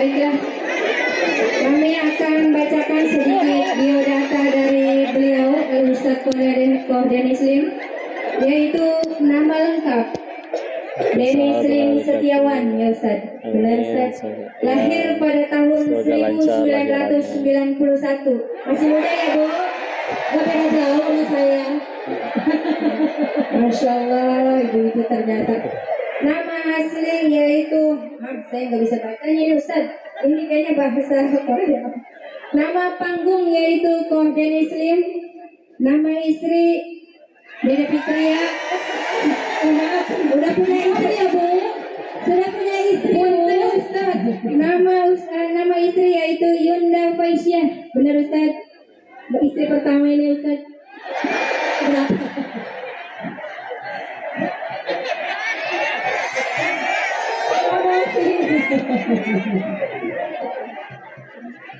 Baiklah, kami akan bacakan sedikit biodata dari beliau, Ustaz Kohdenis Lim, yaitu nama lengkap Denis Lim Setiawan, ya Ustaz. Benar Ustaz. Lahir pada tahun 1991. Masih muda ya Bu? Gak beda jauh sama saya. Masya Allah, ibu itu ternyata. Nama asli yaitu, saya nggak bisa bacanya ini Ustaz. Ini kayaknya bahasa Korea. Nama panggung yaitu Kohdenis Lim. Nama istri Dede Fitria. Maaf, udah punya istri ya Bu? Sudah punya istri Bu? Ustaz. Nama istri yaitu Yunda Faisyah. Benar Ustaz? Istri pertama ini Ustaz. Berapa?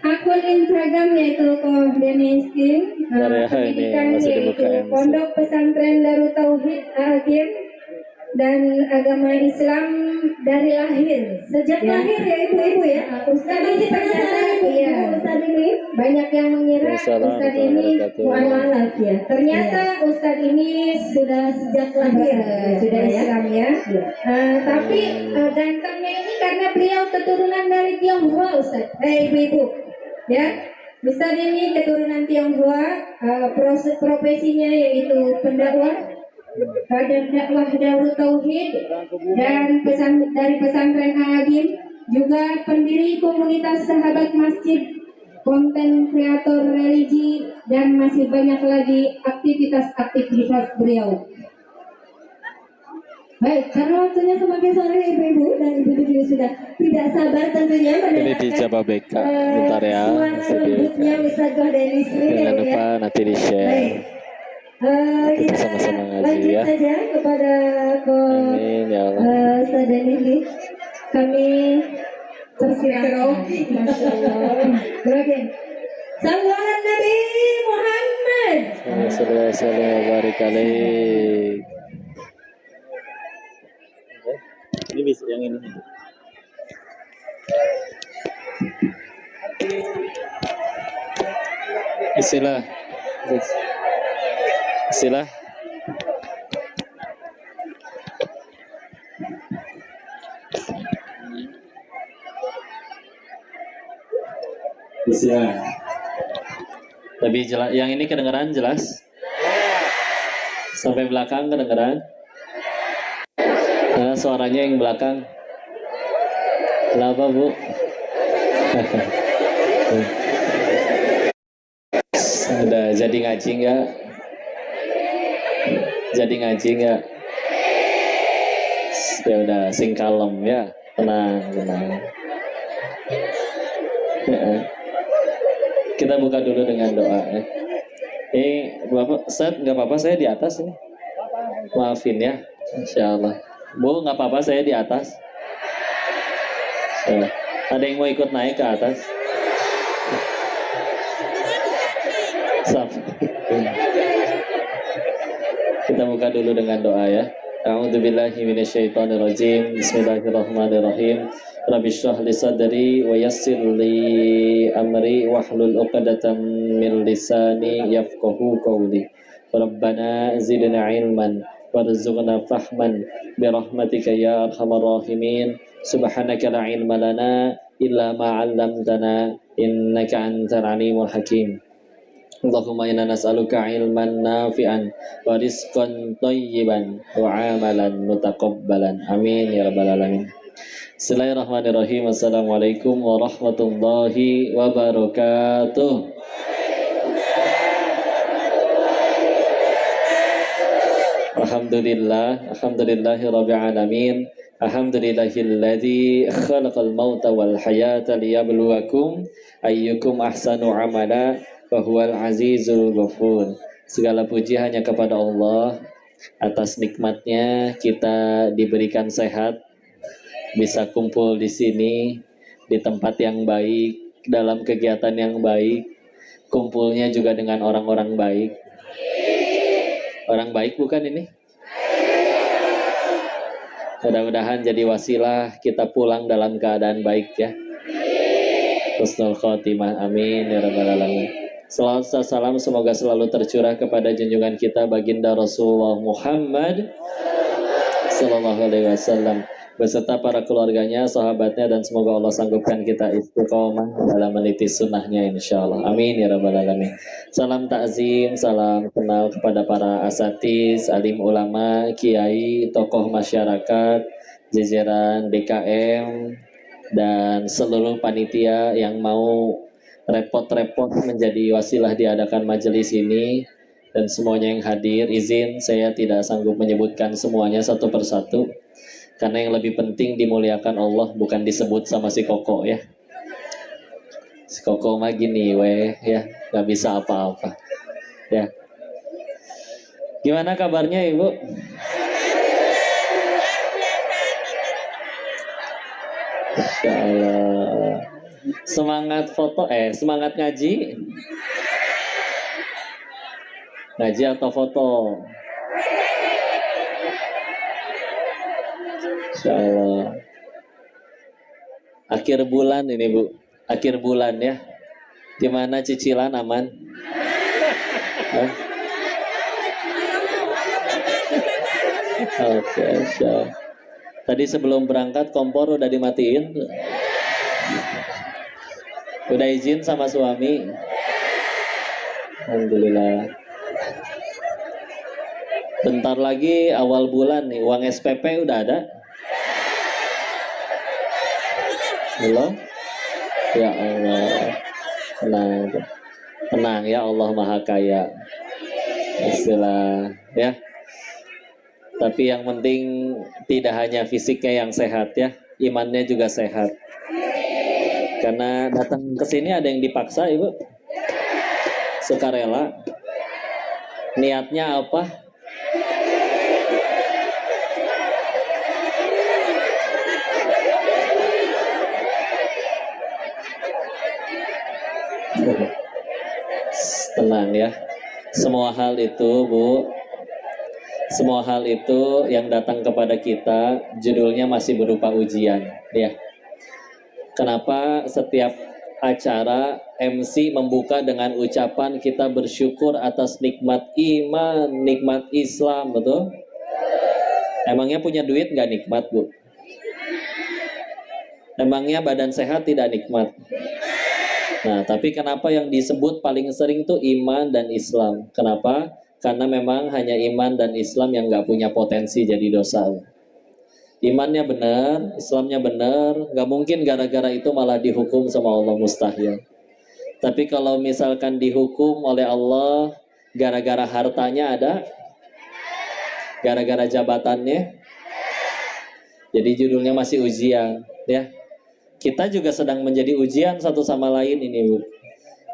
Akun Instagram yaitu Kohdenis Lim. Pendidikan yaitu Pondok Pesantren Darut Tauhid Al-Hakim dan agama Islam dari lahir. Sejak lahir ya ibu-ibu ya. Ustaz ini penasaran ya. Ustaz ini banyak yang mengira Ustaz ini mualaf ya. Ternyata Ustaz ini sudah sejak lahir sudah Islam ya. Tapi gantengnya ini karena beliau keturunan dari Tionghoa Ustaz. Ibu-ibu ya. Ustaz ini keturunan Tionghoa, profesinya yaitu pendakwah dan dakwah Darut Tauhid dan dari pesantren Al-Hakim, juga pendiri komunitas sahabat masjid, konten kreator religi, dan masih banyak lagi aktivitas beliau. Baik, karena waktunya semakin sore ibu-ibu dan ibu-ibu juga sudah tidak sabar tentunya ini di Jababeka bentar ya, lembutnya Ustaz Kohdenis Lim. jangan lupa nanti di share. Kita sama-sama ngaji lanjut ya. Saja kepada Amin ya Allah. Ustaz Denny, kami persilakan. Masya Allah. Beragam. Sallallahu Nabi Muhammad. Sallallahu alaihi wasallam. Ini bisa yang ini. Istilah. Istilah. Istilah. Tapi jelas, yang ini kedengaran jelas? Sampai belakang kedengaran? Nah, suaranya yang belakang. Kenapa Bu? Udah jadi ngaji nggak? Jadi ngaji nggak? Ya udah, sing kalem ya, tenang. Kita buka dulu dengan doa ya. Bapak, Ustaz, nggak apa-apa saya di atas ini. Maafin ya, Insya Allah. Bu, nggak apa-apa saya di atas. Ada yang mau ikut naik ke atas? Kita buka dulu dengan doa ya. A'udzubillahi minasyaitonirrajim. Bismillahirrahmanirrahim. Rabbi shrah li sadri wa yassir li amri wahlul 'uqdatam min lisani yafqahu qawli. Rabbana zidna ilman warzuqna fahman birahmatika ya arhamar rahimin. Subhanaka la ilma lana illa ma 'allamtana innaka antal alimul hakim. Allahumma inna nas'aluka ilman nafi'an wa rizqan thayyiban wa amalan mutaqabbalan. Amin ya rabbal alamin. Bismillahirrahmanirrahim. Assalamualaikum warahmatullahi wabarakatuh. Alhamdulillahi rabbil alamin. Alhamdulillahilladzi khalaqal mauta wal hayata liyabluwakum ayyukum ahsanu amala wa huwal azizul ghafur. Segala puji hanya kepada Allah. Atas nikmatnya kita diberikan sehat, bisa kumpul di sini di tempat yang baik, dalam kegiatan yang baik, kumpulnya juga dengan orang-orang baik. Orang baik bukan ini? Mudah-mudahan jadi wasilah kita pulang dalam keadaan baik ya. husnul khotimah. Amin ya rabbal alamin. Salawat serta salam semoga selalu tercurah kepada junjungan kita baginda Rasulullah Muhammad sallallahu alaihi wasallam beserta para keluarganya, sahabatnya, dan semoga Allah sanggupkan kita istiqomah dalam meniti sunnahnya insyaallah. Amin ya rabbal alamin. Salam takzim, salam kenal kepada para asatiz, alim ulama, kiai, tokoh masyarakat, jajaran DKM, dan seluruh panitia yang mau repot-repot menjadi wasilah diadakan majelis ini, dan semuanya yang hadir. Izin saya tidak sanggup menyebutkan semuanya satu persatu karena yang lebih penting dimuliakan Allah, bukan disebut sama si Koko ya. Si Koko mah gini weh ya, nggak bisa apa-apa ya. Gimana kabarnya Ibu? Insya Allah. Semangat foto, semangat ngaji? Ngaji atau foto? Insya Allah. Akhir bulan ini Bu, akhir bulan ya. Gimana cicilan aman? Hah? Oke, Insya Allah. Tadi sebelum berangkat kompor udah dimatiin? Udah izin sama suami? Alhamdulillah. Bentar lagi awal bulan nih, uang SPP udah ada? Belum? Ya Allah. Tenang. Tenang ya, Allah Maha Kaya. Istilah ya. Tapi yang penting tidak hanya fisiknya yang sehat ya, imannya juga sehat. Karena datang ke sini ada yang dipaksa Ibu, sukarela. Niatnya apa? Tenang ya. Semua hal itu Bu, semua hal itu yang datang kepada kita judulnya masih berupa ujian ya. Kenapa setiap acara MC membuka dengan ucapan kita bersyukur atas nikmat iman, nikmat Islam, betul? Emangnya punya duit nggak nikmat Bu? Emangnya badan sehat tidak nikmat? Nah, tapi kenapa yang disebut paling sering itu iman dan Islam? Kenapa? Karena memang hanya iman dan Islam yang nggak punya potensi jadi dosa. Imannya benar, Islamnya benar, nggak mungkin gara-gara itu malah dihukum sama Allah, mustahil. Tapi kalau misalkan dihukum oleh Allah gara-gara hartanya ada, gara-gara jabatannya, jadi judulnya masih ujian ya. Kita juga sedang menjadi ujian satu sama lain ini Bu.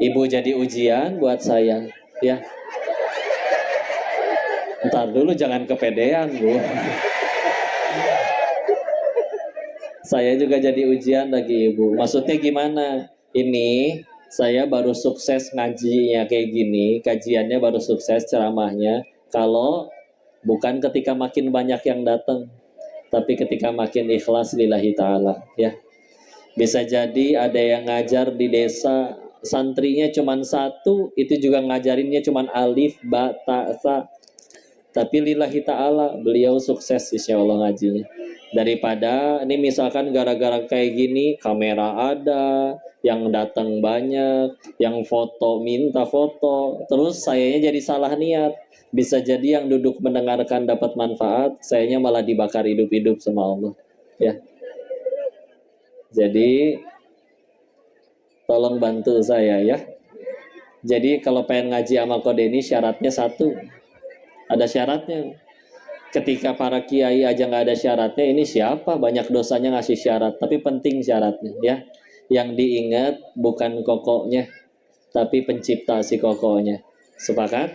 Ibu jadi ujian buat saya ya. Ntar dulu jangan kepedean Bu. Saya juga jadi ujian bagi Ibu. Maksudnya gimana? Ini saya baru sukses ngajinya kayak gini, kajiannya baru sukses, ceramahnya, kalau bukan ketika makin banyak yang datang, tapi ketika makin ikhlas lillahi ta'ala ya. Bisa jadi ada yang ngajar di desa, santrinya cuma satu, itu juga ngajarinnya cuma alif, ba, ta, sa. Tapi lillahi ta'ala beliau sukses insya Allah ngajinya. Daripada ini misalkan gara-gara kayak gini, kamera ada, yang datang banyak, yang foto minta foto, terus sayanya jadi salah niat. Bisa jadi yang duduk mendengarkan dapat manfaat, sayanya malah dibakar hidup-hidup sama Allah ya. Jadi tolong bantu saya ya. Jadi kalau pengen ngaji sama Kode ini syaratnya satu, ada syaratnya. Ketika para kiai aja nggak ada syaratnya, ini siapa banyak dosanya ngasih syarat. Tapi penting syaratnya ya. Yang diingat bukan kokonya, tapi pencipta si kokonya. Sepakat?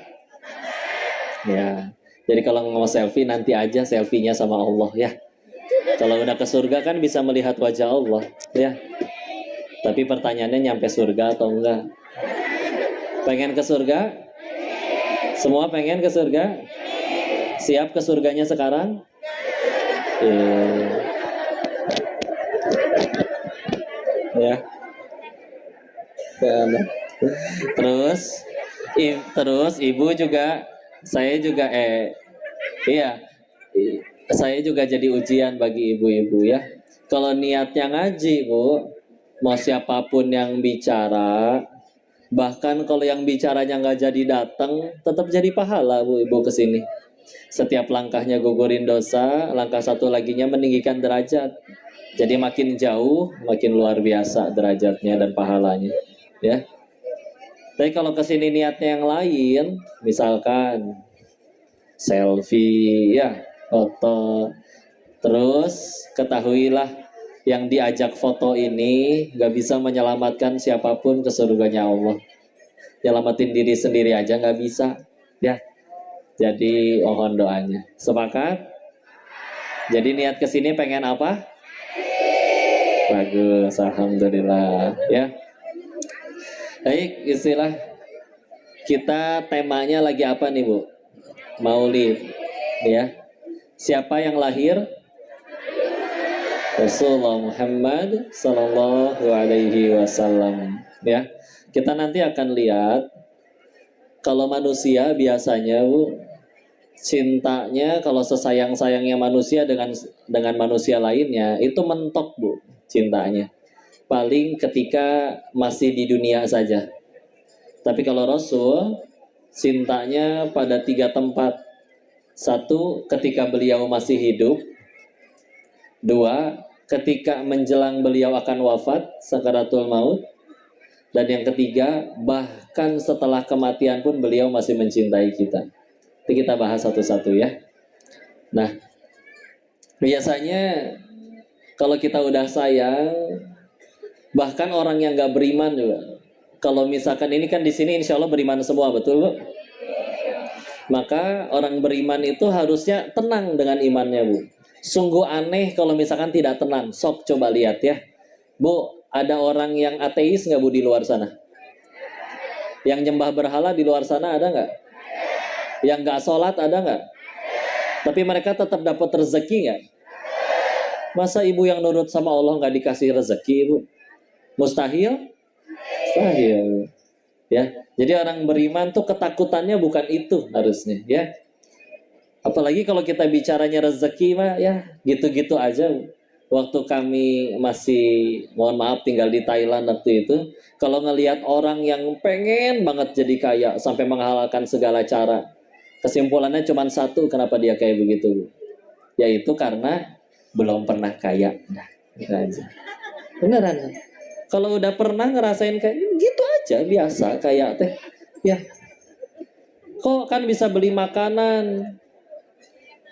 Ya. Jadi kalau mau selfie nanti aja selfie-nya sama Allah ya. Kalau udah ke surga kan bisa melihat wajah Allah ya. Tapi pertanyaannya nyampe surga atau enggak? Pengen ke surga? Semua pengen ke surga? Siap ke surganya sekarang? Ya. Terus terus ibu juga, saya juga iya, saya juga jadi ujian bagi ibu-ibu ya. Kalau niatnya ngaji bu, mau siapapun yang bicara, bahkan kalau yang bicaranya nggak jadi datang, tetap jadi pahala bu ibu kesini. Setiap langkahnya gugurin dosa, langkah satu laginya meninggikan derajat. Jadi makin jauh, makin luar biasa derajatnya dan pahalanya. Ya. Tapi kalau kesini niatnya yang lain, misalkan selfie, ya, foto, terus ketahuilah yang diajak foto ini gak bisa menyelamatkan siapapun ke surganya Allah. Nyelamatin diri sendiri aja gak bisa, ya. Jadi mohon doanya. Sepakat? Jadi niat kesini pengen apa? Bagus, alhamdulillah, ya. Baik, istilah kita temanya lagi apa nih Bu? Maulid, ya. Siapa yang lahir? Rasulullah Muhammad Sallallahu Alaihi Wasallam. Ya, kita nanti akan lihat kalau manusia biasanya Bu, cintanya kalau sesayang-sayangnya manusia dengan manusia lainnya itu mentok Bu, cintanya. Paling ketika masih di dunia saja. Tapi kalau Rasul cintanya pada 3 tempat. 1, ketika beliau masih hidup. 2, ketika menjelang beliau akan wafat, sakaratul maut. Dan yang ketiga, bahkan setelah kematian pun beliau masih mencintai kita. Nanti kita bahas satu-satu ya. Nah, biasanya kalau kita udah sayang, bahkan orang yang gak beriman juga, kalau misalkan ini kan di sini insya Allah beriman semua, betul Bu? Maka orang beriman itu harusnya tenang dengan imannya Bu. Sungguh aneh kalau misalkan tidak tenang. Sok coba lihat ya Bu, ada orang yang ateis nggak Bu di luar sana? Yang nyembah berhala di luar sana ada nggak? Yang nggak sholat ada nggak? Tapi mereka tetap dapat rezeki nggak? Masa ibu yang nurut sama Allah nggak dikasih rezeki Bu? Mustahil? Mustahil. Ya, jadi orang beriman tuh ketakutannya bukan itu harusnya, ya. Apalagi kalau kita bicaranya rezeki mah, ya gitu-gitu aja. Waktu kami masih, mohon maaf, tinggal di Thailand waktu itu, kalau ngelihat orang yang pengen banget jadi kaya sampai menghalalkan segala cara, kesimpulannya cuma satu, kenapa dia kayak begitu, yaitu karena belum pernah kaya. Nah, gitu aja. Beneran. Kalau udah pernah ngerasain kayak gitu aja biasa kayak teh, ya. Kok kan bisa beli makanan?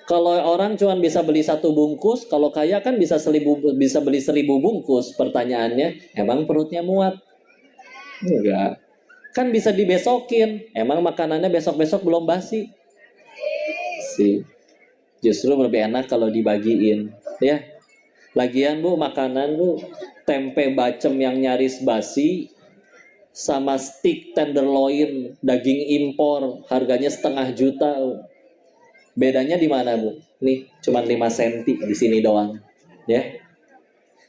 Kalau orang cuma bisa beli 1 bungkus, kalau kaya kan bisa beli 1000 bungkus. Pertanyaannya, emang perutnya muat? Enggak. Kan bisa dibesokin. Emang makanannya besok-besok belum basi? Sih. Justru lebih enak kalau dibagiin, ya. Lagian Bu, makanan Bu, tempe bacem yang nyaris basi sama steak tenderloin daging impor harganya 0,5 juta. Bedanya di mana Bu? Nih, cuma 5 cm di sini doang, ya.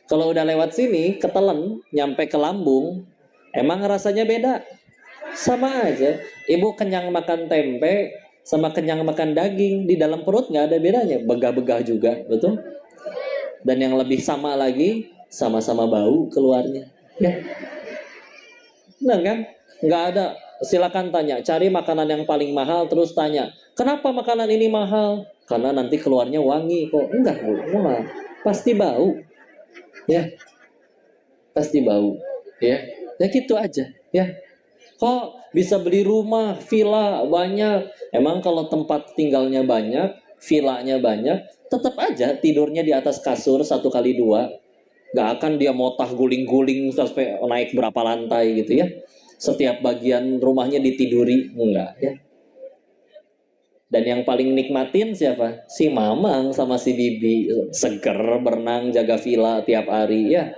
Kalau udah lewat sini ketelen nyampe ke lambung, emang rasanya beda? Sama aja. Ibu kenyang makan tempe sama kenyang makan daging, di dalam perut nggak ada bedanya, begah-begah juga, betul? Dan yang lebih sama lagi, sama-sama bau keluarnya. Ya. Benar kan? Nggak ada. Silakan tanya, cari makanan yang paling mahal, terus tanya, kenapa makanan ini mahal? Karena nanti keluarnya wangi kok. Enggak, wah, pasti bau. Ya. Pasti bau. Ya. Ya gitu aja. Ya. Kok bisa beli rumah, villa banyak? Emang kalau tempat tinggalnya banyak, villanya banyak, tetap aja tidurnya di atas kasur 1x2. Gak akan dia motah guling-guling sampai naik berapa lantai gitu ya. Setiap bagian rumahnya ditiduri, enggak ya. Dan yang paling nikmatin siapa? Si Mamang sama si Bibi. Seger berenang, jaga villa tiap hari ya.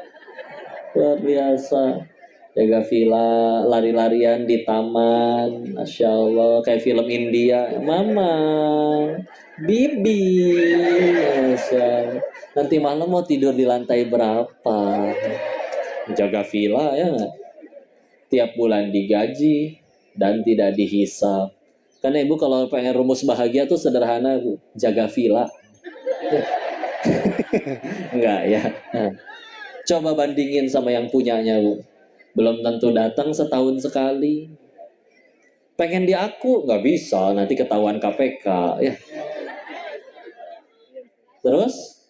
Luar biasa. Jaga villa, lari-larian di taman, Masya Allah, kayak film India. Mama, Bibi, Masya Allah. Nanti malam mau tidur di lantai berapa? Jaga villa ya nggak? tiap bulan digaji dan tidak dihisap. Karena ibu kalau pengen rumus bahagia tuh sederhana bu, jaga villa. Enggak ya. Coba bandingin sama yang punyanya bu, belum tentu datang setahun sekali. Pengen di aku nggak bisa, nanti ketahuan KPK ya. Terus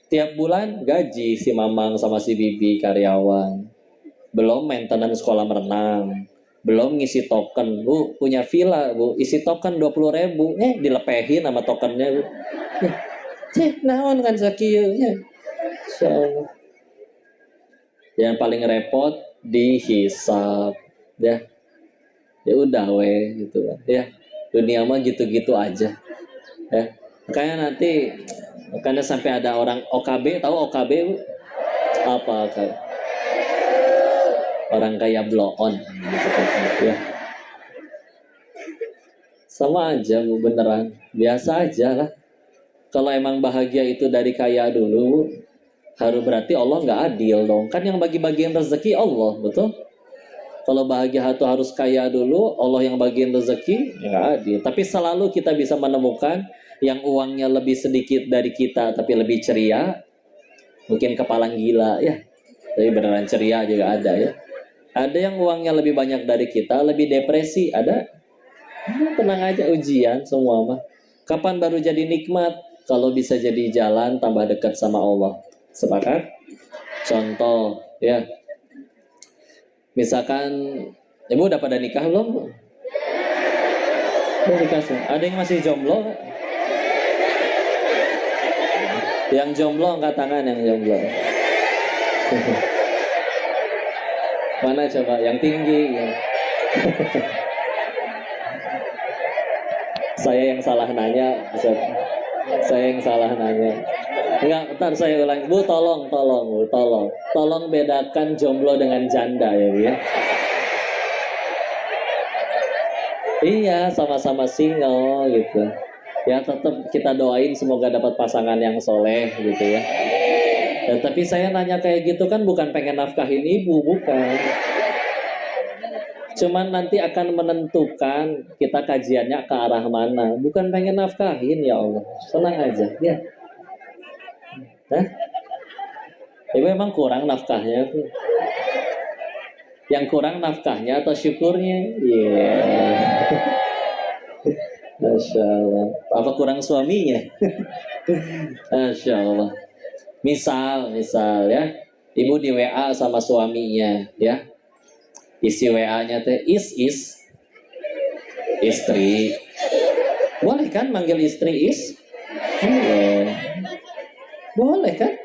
tiap bulan gaji si Mamang sama si Bibi karyawan, belum maintenance kolam renang, belum ngisi token. Bu punya villa bu, isi token 20.000, dilepehin sama tokennya bu. Naon kan sakieu ya. Insyaallah. Yang paling repot dihisap ya. Ya udah weh gitu ya. Dunia mah gitu-gitu aja ya. Makanya sampai ada orang OKB, tahu OKB bu? Apa OKB? Orang kaya blow on ya. Sama aja bu, beneran biasa aja lah. Kalau emang bahagia itu dari kaya dulu, harus berarti Allah nggak adil dong. Kan yang bagi-bagiin rezeki Allah, betul? Kalau bahagia itu harus kaya dulu, Allah yang bagiin rezeki, ya nggak adil. Tapi selalu kita bisa menemukan yang uangnya lebih sedikit dari kita, tapi lebih ceria. Mungkin kepalang gila ya, tapi beneran ceria juga ada ya. Ada yang uangnya lebih banyak dari kita, lebih depresi, ada. Tenang aja, ujian semua mah. Kapan baru jadi nikmat? Kalau bisa jadi jalan tambah dekat sama Allah. Sepakat? Contoh ya. Misalkan ibu udah pada nikah belum? Udah nikah semua. Ada yang masih jomblo? Yang jomblo angkat tangan, yang jomblo. Mana coba yang tinggi ya. Saya yang salah nanya, saya yang salah nanya. Enggak, ntar saya ulang. Bu, tolong bedakan jomblo dengan janda ya, Bu ya. Iya, sama-sama single gitu. Ya tetap kita doain semoga dapat pasangan yang soleh gitu ya. Dan tapi saya nanya kayak gitu kan bukan pengen nafkahin ibu, bukan. Cuman nanti akan menentukan kita kajiannya ke arah mana. Bukan pengen nafkahin ya Allah. Senang aja ya. Hah? Ibu emang kurang nafkahnya tuh. Yang kurang nafkahnya atau syukurnya? Iya. Yeah. Masya Allah. Apa kurang suaminya? Masya Allah. Misal ya, ibu di WA sama suaminya ya. Isi WA-nya teh is istri. Boleh kan manggil istri is? Boleh kan?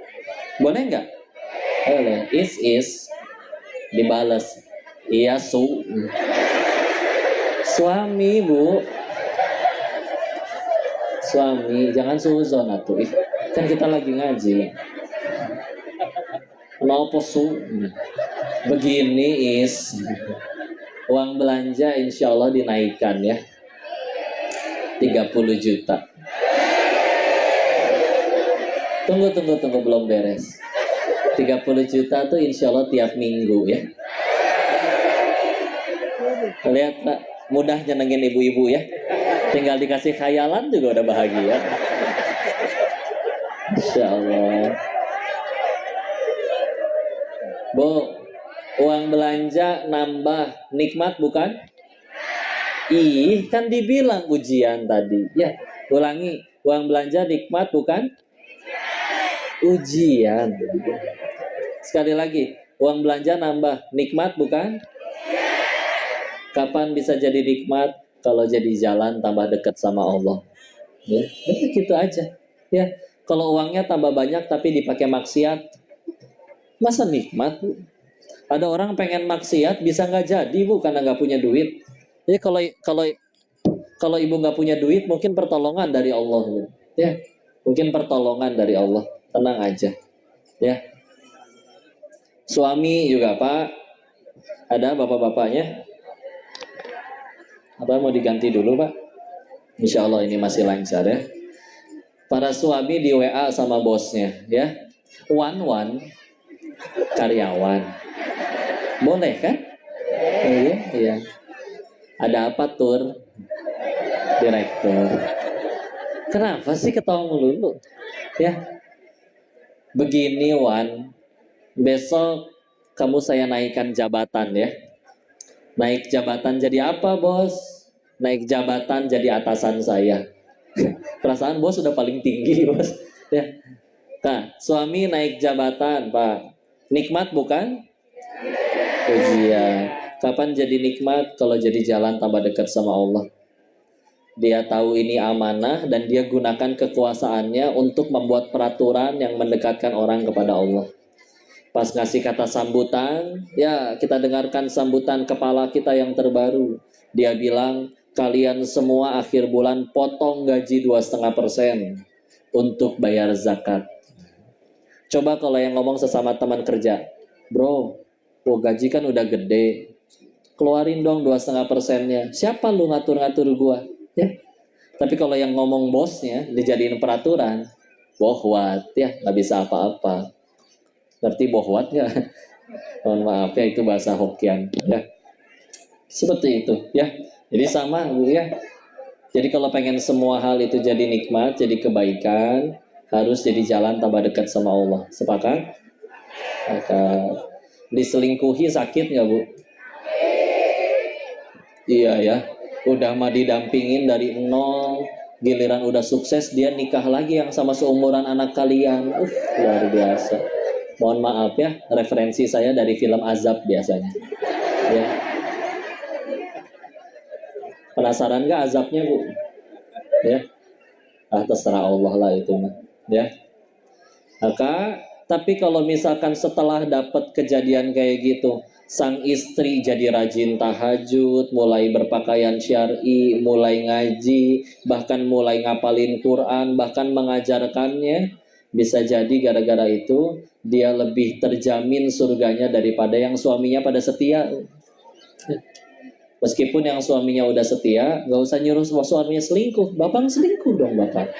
Boleh nggak? Boleh. Is dibalas. Iya su. Suami bu. Suami jangan suzon atuh. Kan kita lagi ngaji. Kenapa su? Begini is. Uang belanja insya Allah dinaikkan ya. 30 juta. Tunggu belum beres. 30 juta tuh insya Allah tiap minggu ya. Lihat Pak, mudah nyenengin ibu-ibu ya. Tinggal dikasih khayalan juga udah bahagia. Insya Allah. Bu, uang belanja nambah nikmat bukan? Ih, kan dibilang ujian tadi. Ya, ulangi. Uang belanja nikmat bukan? Ujian. Sekali lagi, uang belanja nambah nikmat bukan? Kapan bisa jadi nikmat? Kalau jadi jalan tambah dekat sama Allah. Ya, gitu aja. Ya, kalau uangnya tambah banyak tapi dipakai maksiat, masa nikmat bu? Ada orang pengen maksiat bisa nggak jadi bu karena nggak punya duit. Jadi kalau ibu nggak punya duit mungkin pertolongan dari Allah bu. Ya, mungkin pertolongan dari Allah. Tenang aja. Ya. Suami juga Pak. Ada bapak-bapaknya? Apa mau diganti dulu Pak? Insya Allah ini masih lancar ya. Para suami di WA sama bosnya ya. One karyawan. Boleh kan? Iya, iya. Ada apa tur? Direktur. Kenapa sih ketawa melulu? Ya, begini Wan. Besok kamu saya naikkan jabatan ya. Naik jabatan jadi apa bos? Naik jabatan jadi atasan saya. Perasaan bos sudah paling tinggi bos. Ya. Nah, suami naik jabatan Pak. Nikmat bukan? Ujian. Kapan jadi nikmat? Kalau jadi jalan tambah dekat sama Allah. Dia tahu ini amanah dan dia gunakan kekuasaannya untuk membuat peraturan yang mendekatkan orang kepada Allah. Pas ngasih kata sambutan, ya kita dengarkan sambutan kepala kita yang terbaru. Dia bilang, kalian semua akhir bulan potong gaji 2,5% untuk bayar zakat. Coba kalau yang ngomong sesama teman kerja, bro, gaji kan udah gede, keluarin dong 2,5%-nya. Siapa lu ngatur-ngatur gua? Ya. Tapi kalau yang ngomong bosnya dijadiin peraturan, bohwat ya, nggak bisa apa-apa. Ngerti bohwat nggak? Mohon maaf ya, itu bahasa Hokkien ya. Seperti itu ya. Jadi sama ya. Jadi kalau pengen semua hal itu jadi nikmat, jadi kebaikan, harus jadi jalan tambah dekat sama Allah. Sepakat? Maka diselingkuhi sakit nggak Bu? Iya ya. Udah mah didampingin dari nol, giliran udah sukses dia nikah lagi yang sama seumuran anak kalian. Luar biasa. Mohon maaf ya, referensi saya dari film Azab biasanya. Ya. Penasaran gak azabnya Bu? Ya. Terserah Allah lah itu mah. Ya. Maka, tapi kalau misalkan setelah dapat kejadian kayak gitu, sang istri jadi rajin tahajud, mulai berpakaian syar'i, mulai ngaji, bahkan mulai ngapalin Quran, bahkan mengajarkannya, bisa jadi gara-gara itu dia lebih terjamin surganya daripada yang suaminya pada setia. Meskipun yang suaminya udah setia, gak usah nyuruh suaminya selingkuh. Bapak selingkuh dong Bapak.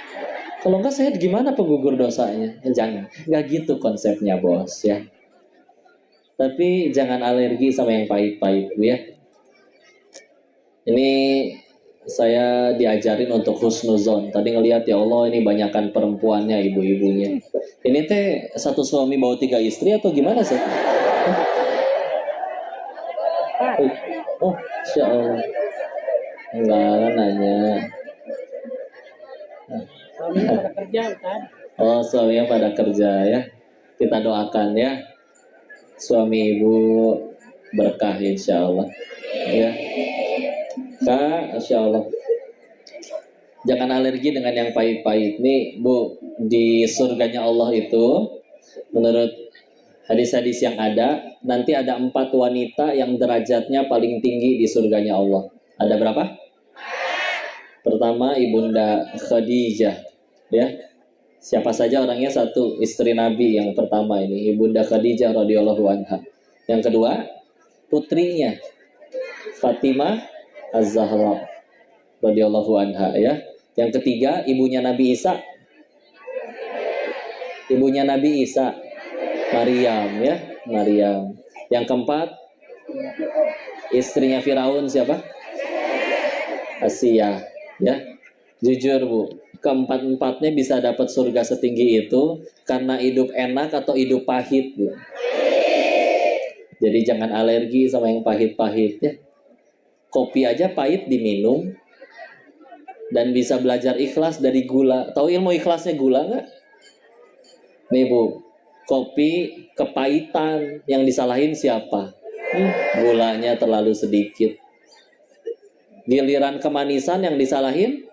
Kalau enggak saya gimana penggugur dosanya? Jangan, nggak gitu konsepnya bos ya. Tapi jangan alergi sama yang pahit-pahit ya. Ini saya diajarin untuk husnuzon. Tadi ngelihat ya Allah ini banyakkan perempuannya, ibu-ibunya. Ini teh satu suami bawa 3 istri atau gimana sih? Insya Allah. Enggak nanya. Suaminya pada kerja kan? Oh, suaminya pada kerja ya. Kita doakan ya. Suami ibu berkah insya Allah. Ya. Kak, insya Allah. Jangan alergi dengan yang pahit-pahit. Nih Bu, di surganya Allah itu, menurut hadis-hadis yang ada, nanti ada 4 wanita yang derajatnya paling tinggi di surganya Allah. Ada berapa? Pertama Ibunda Khadijah, ya. Siapa saja orangnya? 1, istri Nabi yang pertama ini, Ibunda Khadijah radhiyallahu anha. Yang kedua, putrinya Fatimah Az-Zahra radhiyallahu anha ya. Yang ketiga, ibunya Nabi Isa. Ibunya Nabi Isa, Maryam ya, Maryam. Yang keempat, istrinya Firaun siapa? Asia ya. Jujur Bu, keempat-empatnya bisa dapat surga setinggi itu karena hidup enak atau hidup pahit Bu. Jadi jangan alergi sama yang pahit-pahit ya. Kopi aja pahit diminum. Dan bisa belajar ikhlas dari gula. Tahu ilmu ikhlasnya gula nggak? Nih Bu, kopi kepahitan, yang disalahin siapa? Gulanya terlalu sedikit. Giliran kemanisan yang disalahin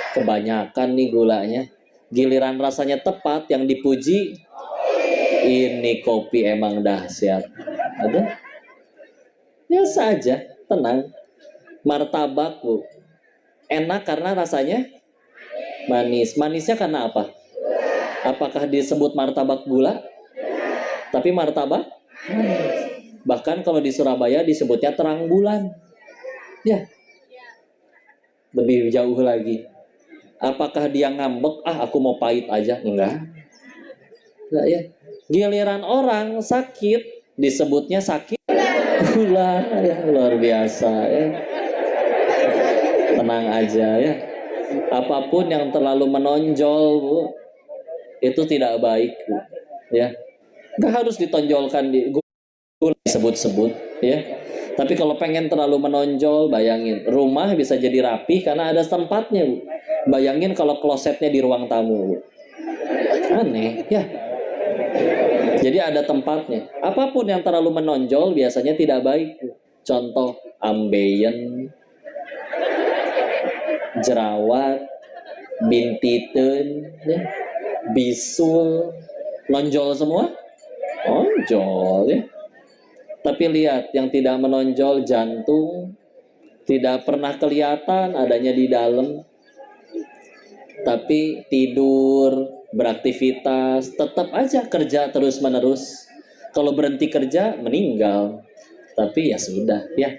kebanyakan nih gulanya. Giliran rasanya tepat yang dipuji, ini kopi emang dahsyat. Ada? Biasa aja, tenang. Martabak Bu, enak karena rasanya manis. Manisnya karena apa? Apakah disebut martabak gula? Tapi martabak manis. Bahkan kalau di Surabaya disebutnya terang bulan. Ya. Lebih jauh lagi. Apakah dia ngambek? Aku mau pahit aja. Enggak ya. Giliran orang sakit disebutnya sakit itulah ya, luar biasa ya. Tenang aja ya. Apapun yang terlalu menonjol, Bu, itu tidak baik, Bu. Ya. Nggak harus ditonjolkan disebut-sebut ya. Tapi kalau pengen terlalu menonjol, bayangin rumah bisa jadi rapi karena ada tempatnya, Bu. Bayangin kalau klosetnya di ruang tamu, Bu. Aneh ya. Jadi ada tempatnya. Apapun yang terlalu menonjol biasanya tidak baik, Bu. Contoh ambeien, jerawat, bintiteun, ya, bisul, nonjol semua, nonjol ya. Tapi lihat yang tidak menonjol, jantung tidak pernah kelihatan adanya di dalam, tapi tidur, beraktivitas, tetap aja kerja terus menerus. Kalau berhenti kerja meninggal. Tapi ya sudah ya.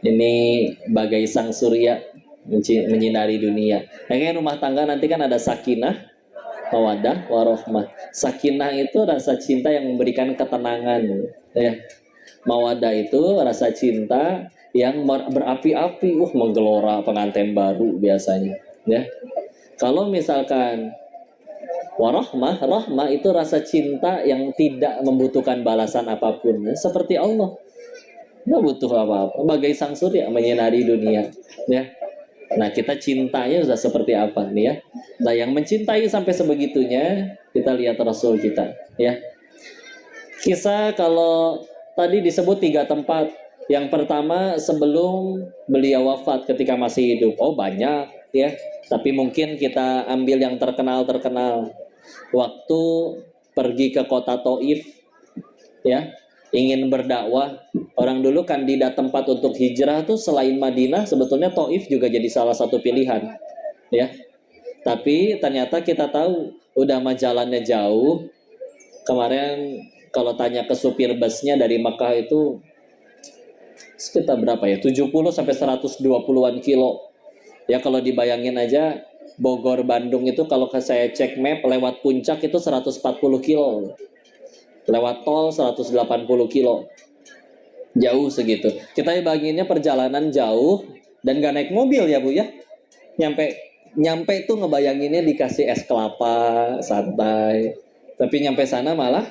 Ini bagai sang surya menyinari dunia. Kayaknya rumah tangga nanti kan ada sakinah, mawaddah, warohmah. Sakinah itu rasa cinta yang memberikan ketenangan, ya. Mawaddah itu rasa cinta yang berapi-api, menggelora pengantin baru biasanya, ya. Kalau misalkan warohmah, rohmah itu rasa cinta yang tidak membutuhkan balasan apapun, ya. Seperti Allah, nggak butuh apa-apa, bagai sang surya menyinari dunia, ya. Nah, kita cintanya sudah seperti apa nih ya? Nah, yang mencintai sampai sebegitunya, kita lihat Rasul kita, ya. Kisah kalau tadi disebut 3 tempat. Yang pertama sebelum beliau wafat ketika masih hidup. Oh, banyak ya. Tapi mungkin kita ambil yang terkenal. Waktu pergi ke kota Taif, ya, ingin berdakwah. Orang dulu kandidat tempat untuk hijrah tuh selain Madinah, sebetulnya Taif juga jadi salah satu pilihan, ya. Tapi ternyata kita tahu udah mah jalannya jauh. Kemarin kalau tanya ke supir busnya dari Mekah itu sekitar berapa ya? 70 sampai 120-an kilo. Ya kalau dibayangin aja Bogor Bandung itu kalau saya cek map lewat puncak itu 140 kilo. Lewat tol 180 kilo. Jauh segitu. Kita bagiannya perjalanan jauh dan gak naik mobil ya Bu ya. Nyampe itu ngebayanginnya dikasih es kelapa santai. Tapi nyampe sana malah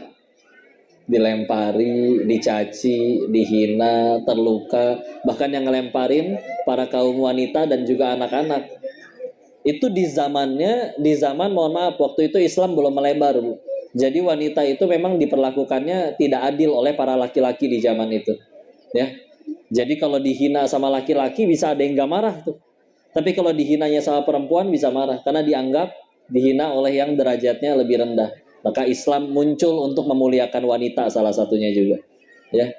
dilempari, dicaci, dihina, terluka. Bahkan yang ngelemparin para kaum wanita dan juga anak-anak. Itu di zaman mohon maaf waktu itu Islam belum melebar, Bu. Jadi wanita itu memang diperlakukannya tidak adil oleh para laki-laki di zaman itu. Ya. Jadi kalau dihina sama laki-laki bisa ada yang gak marah tuh. Tapi kalau dihinanya sama perempuan bisa marah karena dianggap dihina oleh yang derajatnya lebih rendah. Maka Islam muncul untuk memuliakan wanita salah satunya juga. Ya.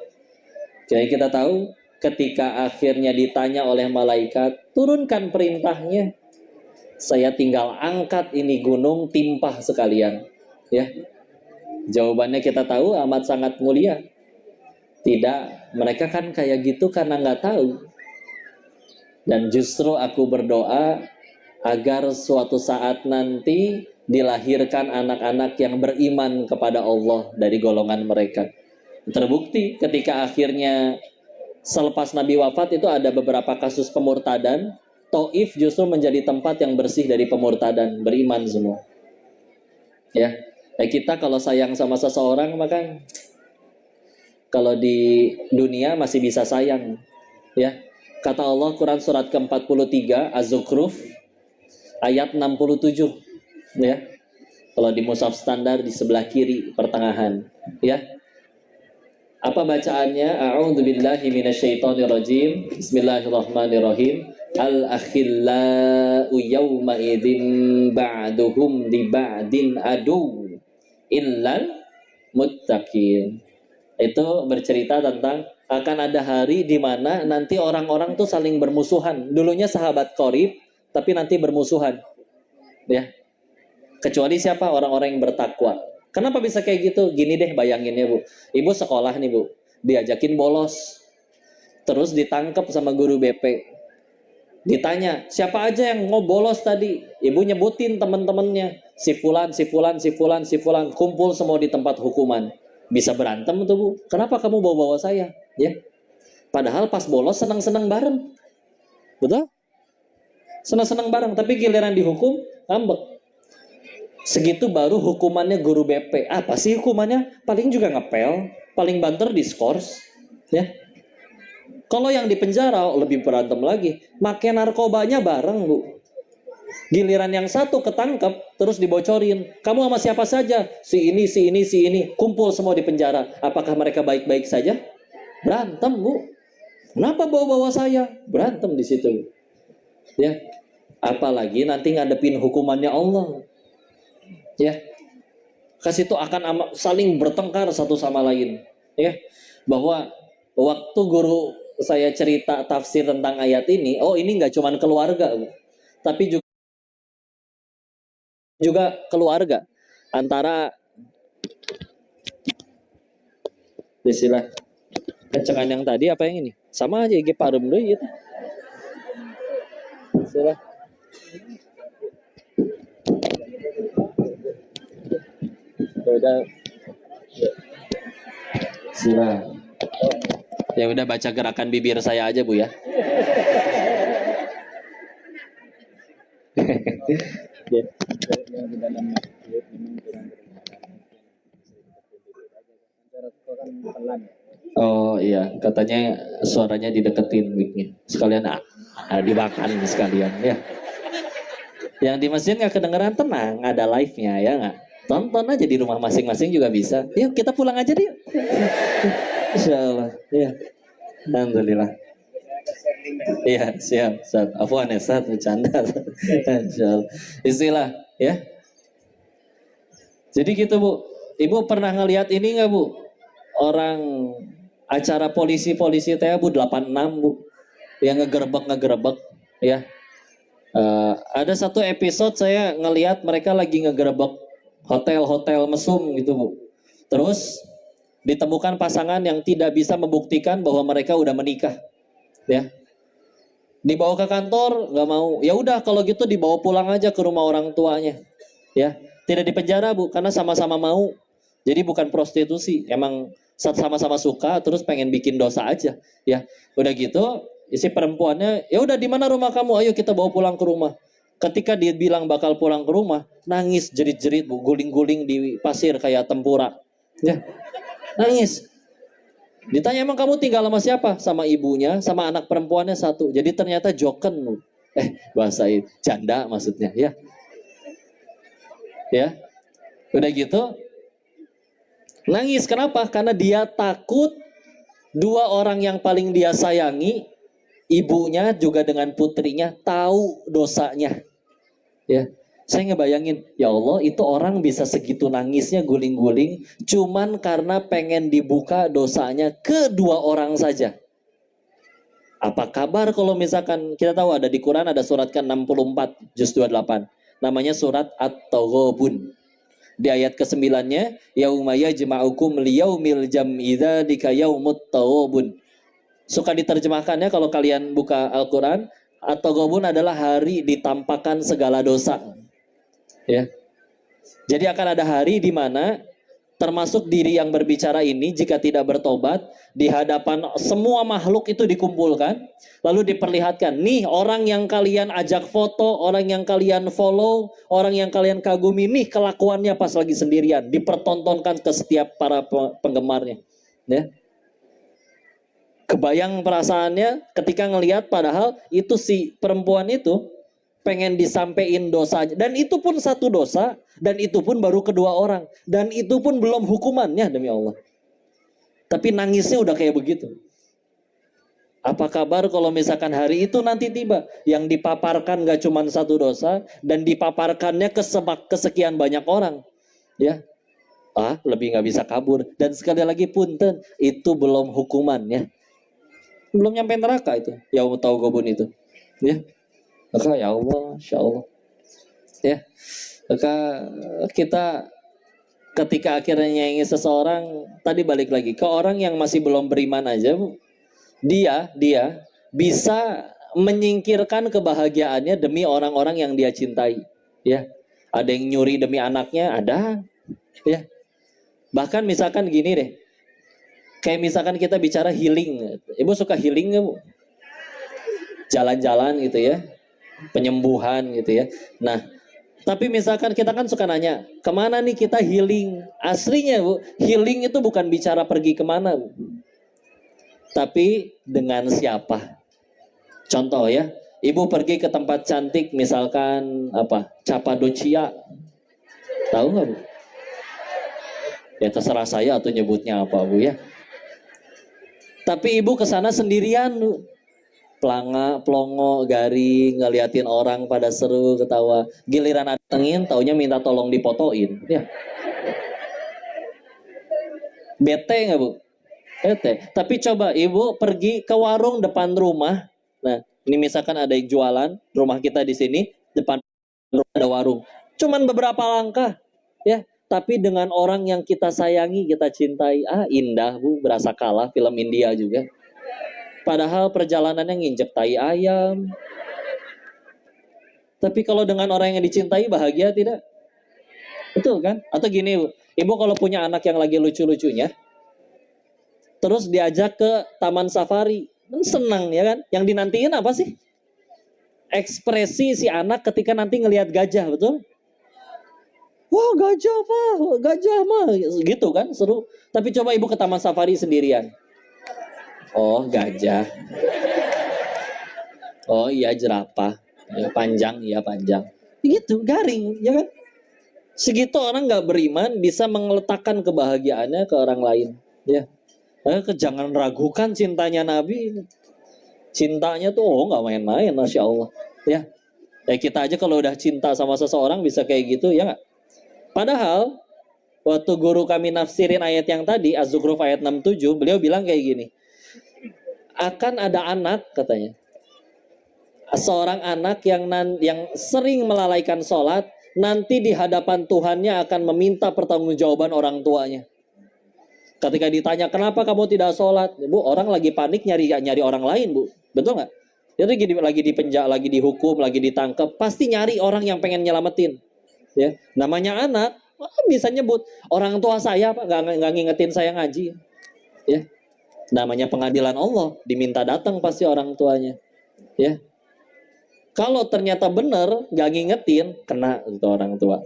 Jadi kita tahu ketika akhirnya ditanya oleh malaikat, turunkan perintahnya. Saya tinggal angkat ini gunung timpah sekalian. Ya. Jawabannya kita tahu amat sangat mulia. Tidak, mereka kan kayak gitu karena nggak tahu. Dan justru aku berdoa agar suatu saat nanti dilahirkan anak-anak yang beriman kepada Allah dari golongan mereka. Terbukti ketika akhirnya selepas Nabi wafat itu ada beberapa kasus pemurtadan. Taif justru menjadi tempat yang bersih dari pemurtadan, beriman semua. Ya, kita kalau sayang sama seseorang maka kalau di dunia masih bisa sayang, ya. Kata Allah Quran surat ke-43 Az-Zukhruf ayat 67, ya. Kalau di mushaf standar di sebelah kiri pertengahan, ya. Apa bacaannya? A'udzubillahi minasyaitonirrajim. Bismillahirrahmanirrahim. Al-akhillau yawma idzin ba'duhum li ba'din adu illal muttaqin. Itu bercerita tentang akan ada hari di mana nanti orang-orang tuh saling bermusuhan. Dulunya sahabat qarib, tapi nanti bermusuhan. Ya. Kecuali siapa? Orang-orang yang bertakwa. Kenapa bisa kayak gitu? Gini deh bayanginnya, Bu. Ibu sekolah nih, Bu. Diajakin bolos. Terus ditangkap sama guru BP. Ditanya, siapa aja yang mau bolos tadi? Ibu nyebutin teman-temannya. Si fulan. Kumpul semua di tempat hukuman. Bisa berantem tuh, Bu. Kenapa kamu bawa-bawa saya? Ya. Padahal pas bolos senang-senang bareng. Betul? Senang-senang bareng, tapi giliran dihukum ngambek. Segitu baru hukumannya guru BP. Apa sih hukumannya? Paling juga ngepel, paling banter diskors, ya. Kalau yang di penjara lebih berantem lagi. Make narkobanya bareng, Bu. Giliran yang satu ketangkep, terus dibocorin. Kamu sama siapa saja? Si ini, si ini, si ini. Kumpul semua di penjara. Apakah mereka baik-baik saja? Berantem, Bu. Kenapa bawa-bawa saya? Berantem di situ. Ya. Apalagi nanti ngadepin hukumannya Allah. Ya. Kasih itu akan saling bertengkar satu sama lain. Ya. Bahwa waktu guru saya cerita tafsir tentang ayat ini, oh ini nggak cuma keluarga, Bu. Tapi juga keluarga antara istilah kencengan yang tadi apa yang ini sama aja ge parum deui gitu. Istilah udah istilah ya udah baca gerakan bibir saya aja, Bu, ya. Ya. Oh iya, katanya suaranya dideketin mic-nya. Sekalian dimakan sekalian ya. Yang di masjid nggak kedengeran, tenang, ada live-nya ya nggak? Tonton aja di rumah masing-masing juga bisa. Yuk kita pulang aja deh. Insya Allah. Ya. Alhamdulillah. Iya siap. Afwan ya, bercanda. Insya Allah. Istilah ya. Jadi gitu, Bu. Ibu pernah ngelihat ini nggak, Bu? Orang acara polisi teh, Bu, 86, Bu. Yang ngegerebek ya. Ada satu episode saya ngelihat mereka lagi ngegerebek hotel-hotel mesum gitu, Bu. Terus ditemukan pasangan yang tidak bisa membuktikan bahwa mereka udah menikah. Ya. Dibawa ke kantor nggak mau. Ya udah kalau gitu dibawa pulang aja ke rumah orang tuanya. Ya. Tidak dipenjara, Bu, karena sama-sama mau. Jadi bukan prostitusi, emang sama-sama suka terus pengen bikin dosa aja, ya. Udah gitu, isi perempuannya, ya udah di mana rumah kamu? Ayo kita bawa pulang ke rumah. Ketika dia bilang bakal pulang ke rumah, nangis jerit-jerit, Bu, guling-guling di pasir kayak tempura. Ya. Nangis. Ditanya emang kamu tinggal sama siapa? Sama ibunya, sama anak perempuannya satu. Jadi ternyata joken, Bu. Bahasa janda maksudnya, ya. Ya, udah gitu nangis. Kenapa? Karena dia takut dua orang yang paling dia sayangi, ibunya juga dengan putrinya, tahu dosanya. Ya, saya ngebayangin, ya Allah, itu orang bisa segitu nangisnya guling-guling cuman karena pengen dibuka dosanya kedua orang saja. Apa kabar kalau misalkan kita tahu ada di Quran, ada surat ke-64 juz 28. Namanya surat At-Taghabun. Di ayat ke-9-nya, yauma yajma'ukum liyaumil jam'i dzalika yaumut taghabun. Suka diterjemahkannya kalau kalian buka Al-Qur'an, At-Taghabun adalah hari ditampakkan segala dosa. Ya. Jadi akan ada hari di mana termasuk diri yang berbicara ini jika tidak bertobat, di hadapan semua makhluk itu dikumpulkan, lalu diperlihatkan, nih orang yang kalian ajak foto, orang yang kalian follow, orang yang kalian kagumi, nih kelakuannya pas lagi sendirian, dipertontonkan ke setiap para penggemarnya. Ya. Kebayang perasaannya ketika ngelihat padahal itu si perempuan itu pengen disampein dosanya, dan itu pun satu dosa, dan itu pun baru kedua orang, dan itu pun belum hukumannya, demi Allah. Tapi nangisnya udah kayak begitu. Apa kabar kalau misalkan hari itu nanti tiba, yang dipaparkan gak cuma satu dosa, dan dipaparkannya ke kesekian banyak orang, ya, lebih gak bisa kabur. Dan sekali lagi punten, itu belum hukumannya, belum nyampe neraka itu, yaum taghabun itu, ya. Maka ya Allah, insya Allah, ya. Maka kita ketika akhirnya nyanyi seseorang, tadi balik lagi ke orang yang masih belum beriman aja, Bu. Dia bisa menyingkirkan kebahagiaannya demi orang-orang yang dia cintai, ya. Ada yang nyuri demi anaknya, ada, ya. Bahkan misalkan gini deh, Kayak misalkan kita bicara healing. Ibu suka healing nggak, Bu? Jalan-jalan gitu ya. Penyembuhan gitu ya. Nah, tapi misalkan kita kan suka nanya, kemana nih kita healing? Aslinya, Bu, healing itu bukan bicara pergi kemana, Bu. Tapi dengan siapa? Contoh ya, ibu pergi ke tempat cantik misalkan apa? Cappadocia. Tahu nggak, Bu? Ya terserah saya atau nyebutnya apa, Bu ya. Tapi ibu kesana sendirian, Bu. Pelanga, pelongo, garing, ngeliatin orang pada seru, ketawa. Giliran datengin, taunya minta tolong dipotoin. Ya. Bete nggak, Bu? Bete. Tapi coba ibu pergi ke warung depan rumah. Nah, ini misalkan ada yang jualan, rumah kita di sini, depan rumah ada warung. Cuman beberapa langkah, ya. Tapi dengan orang yang kita sayangi, kita cintai, indah, Bu, berasa kalah film India juga. Padahal perjalanannya nginjek tai ayam. Tapi kalau dengan orang yang dicintai bahagia tidak? Betul kan? Atau gini, Bu, ibu kalau punya anak yang lagi lucu-lucunya, terus diajak ke taman safari, kan senang ya kan? Yang dinantiin apa sih? Ekspresi si anak ketika nanti ngelihat gajah, betul? Wah, gajah Pak, gajah mah, gitu kan, seru. Tapi coba ibu ke taman safari sendirian. Oh, gajah. Oh iya, jerapah. Ya, panjang, iya panjang. Gitu, garing, ya kan? Segitu orang nggak beriman bisa meletakkan kebahagiaannya ke orang lain. Ya, jangan ragukan cintanya Nabi. Cintanya tuh nggak main-main, Masya Allah. Ya, kita aja kalau udah cinta sama seseorang bisa kayak gitu, ya nggak? Padahal waktu guru kami nafsirin ayat yang tadi, Az-Zukhruf ayat 67, beliau bilang kayak gini. Akan ada anak, katanya, seorang anak yang sering melalaikan sholat, nanti di hadapan Tuhannya akan meminta pertanggungjawaban orang tuanya. Ketika ditanya, kenapa kamu tidak sholat? Bu, orang lagi panik nyari orang lain, Bu. Betul nggak? Jadi lagi dipenjara, lagi dihukum, lagi ditangkap, pasti nyari orang yang pengen nyelamatin. Ya, namanya anak, bisa nyebut orang tua saya, Pak, nggak ngingetin saya ngaji. Ya. Namanya pengadilan Allah, diminta datang pasti orang tuanya. Ya. Kalau ternyata benar nggak ngingetin, kena itu orang tua.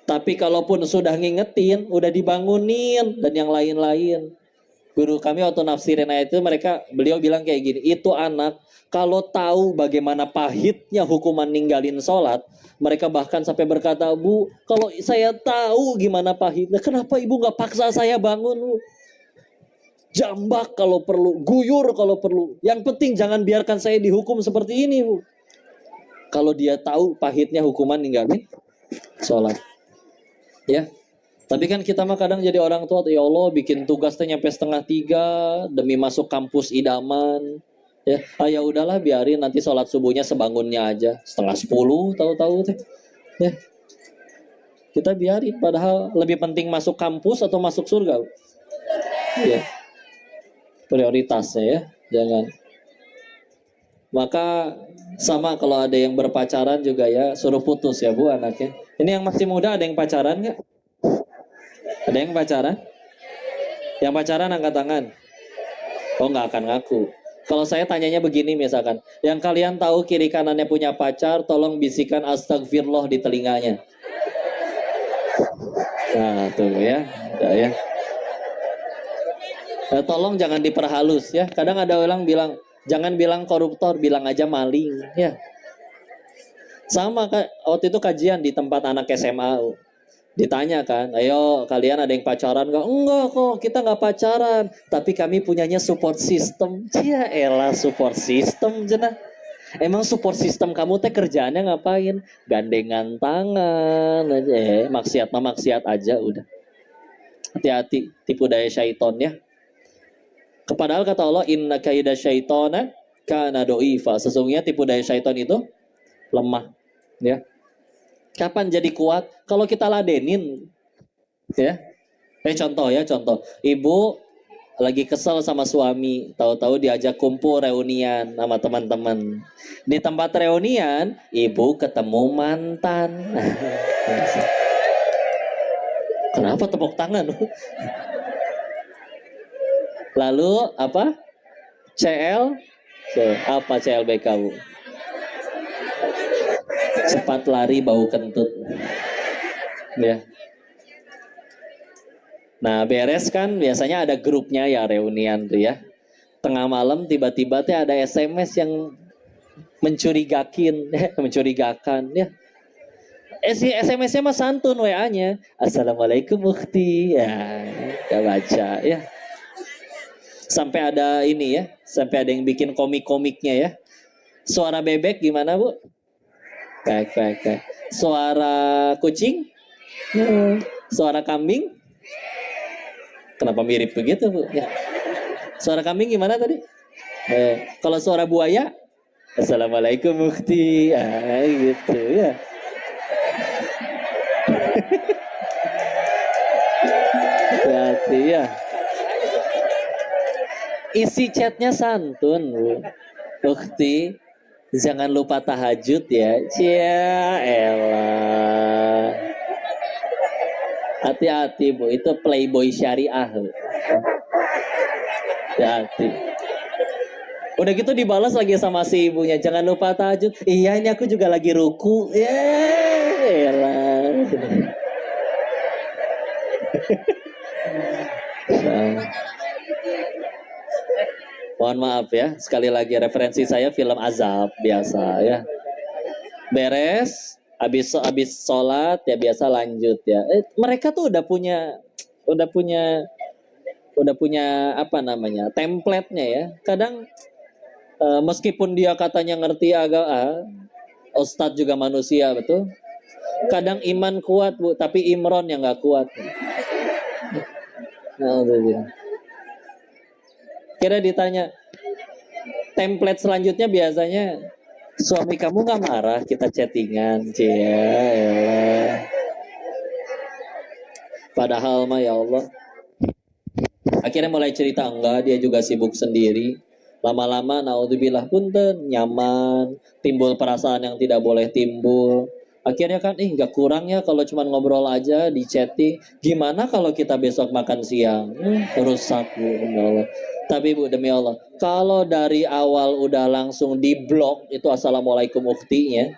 Tapi kalaupun sudah ngingetin, udah dibangunin dan yang lain-lain. Guru kami waktu nafsirin ayat itu, beliau bilang kayak gini, itu anak kalau tahu bagaimana pahitnya hukuman ninggalin sholat, mereka bahkan sampai berkata, Bu, kalau saya tahu gimana pahitnya, kenapa ibu nggak paksa saya bangun, Bu? Jambak kalau perlu, guyur kalau perlu. Yang penting jangan biarkan saya dihukum seperti ini, Bu. Kalau dia tahu pahitnya hukuman ninggalin sholat. Ya. Tapi kan kita mah kadang jadi orang tua, ya Allah bikin tugasnya nyampe 2:30 demi masuk kampus idaman. Ya, ya udahlah biarin nanti sholat subuhnya sebangunnya aja 9:30 tahu-tahu teh. Ya. Kita biarin, padahal lebih penting masuk kampus atau masuk surga. Ya. Prioritasnya ya, jangan. Maka sama kalau ada yang berpacaran juga ya, suruh putus ya, Bu, anaknya. Ini yang masih muda ada yang pacaran nggak? Ada yang pacaran? Yang pacaran angkat tangan. Oh, nggak akan ngaku. Kalau saya tanyanya begini misalkan, yang kalian tahu kiri kanannya punya pacar, tolong bisikan astagfirullah di telinganya. Nah tuh ya, ya. Tolong jangan diperhalus ya. Kadang ada orang bilang, jangan bilang koruptor, bilang aja maling. Ya. Sama waktu itu kajian di tempat anak SMA. Ditanya kan, ayo kalian ada yang pacaran nggak? Enggak kok, kita nggak pacaran. Tapi kami punyanya support system. Ya elah support system jenah. Emang support system kamu teh kerjaannya ngapain? Gandengan tangan aja, maksiat aja udah. Hati-hati tipu daya syaiton ya. Padahal kata Allah, inna kaida syaitona kana do'ifa. Sesungguhnya tipu daya syaiton itu lemah. Ya. Kapan jadi kuat? Kalau kita ladenin. Ya. Contoh. Ibu lagi kesel sama suami, tahu-tahu diajak kumpul reunian sama teman-teman. Di tempat reunian, ibu ketemu mantan. Kenapa tepuk tangan? Lalu apa? Apa CLBK, Bu? Cepat lari bau kentut. Ya. Nah, beres kan biasanya ada grupnya ya, reunian tuh ya. Tengah malam tiba-tiba tuh ada SMS yang mencurigakan ya. Si SMS-nya mah santun, WA-nya Assalamualaikum Mukti ya, kita baca ya. Sampai ada ini ya, sampai ada yang bikin komik-komiknya ya. Suara bebek gimana, Bu? Baik. Suara kucing? Suara kambing? Kenapa mirip begitu, Bu? Ya. Suara kambing gimana tadi? Kalau suara buaya? Assalamualaikum Mukti ya, gitu ya. Hati-hati ya. Isi chatnya santun, Bu. Ukti, jangan lupa tahajud ya. Cia elah. Hati-hati, Bu. Itu playboy syariah. Hati-hati. Udah gitu dibalas lagi sama si ibunya. Jangan lupa tahajud. Iya, ini aku juga lagi ruku. Ya elah. Mohon maaf ya, sekali lagi referensi saya film azab biasa ya. Beres, habis sholat ya biasa lanjut ya. Mereka tuh udah punya apa namanya, template-nya ya. Kadang meskipun dia katanya ngerti agama, Ustadz juga manusia, betul. Kadang iman kuat, Bu, tapi Imron yang nggak kuat. Kira ditanya, template selanjutnya biasanya, suami kamu nggak marah kita chattingan, elah. Padahal mah ya Allah. Akhirnya mulai cerita, enggak, dia juga sibuk sendiri. Lama-lama, naudzubillah punten, nyaman, timbul perasaan yang tidak boleh timbul. Akhirnya kan, nggak kurang ya kalau cuma ngobrol aja di chatting. Gimana kalau kita besok makan siang? Rusak, Bu, ya Allah. Tapi Bu, demi Allah, kalau dari awal udah langsung di blok, itu assalamualaikum uktinya,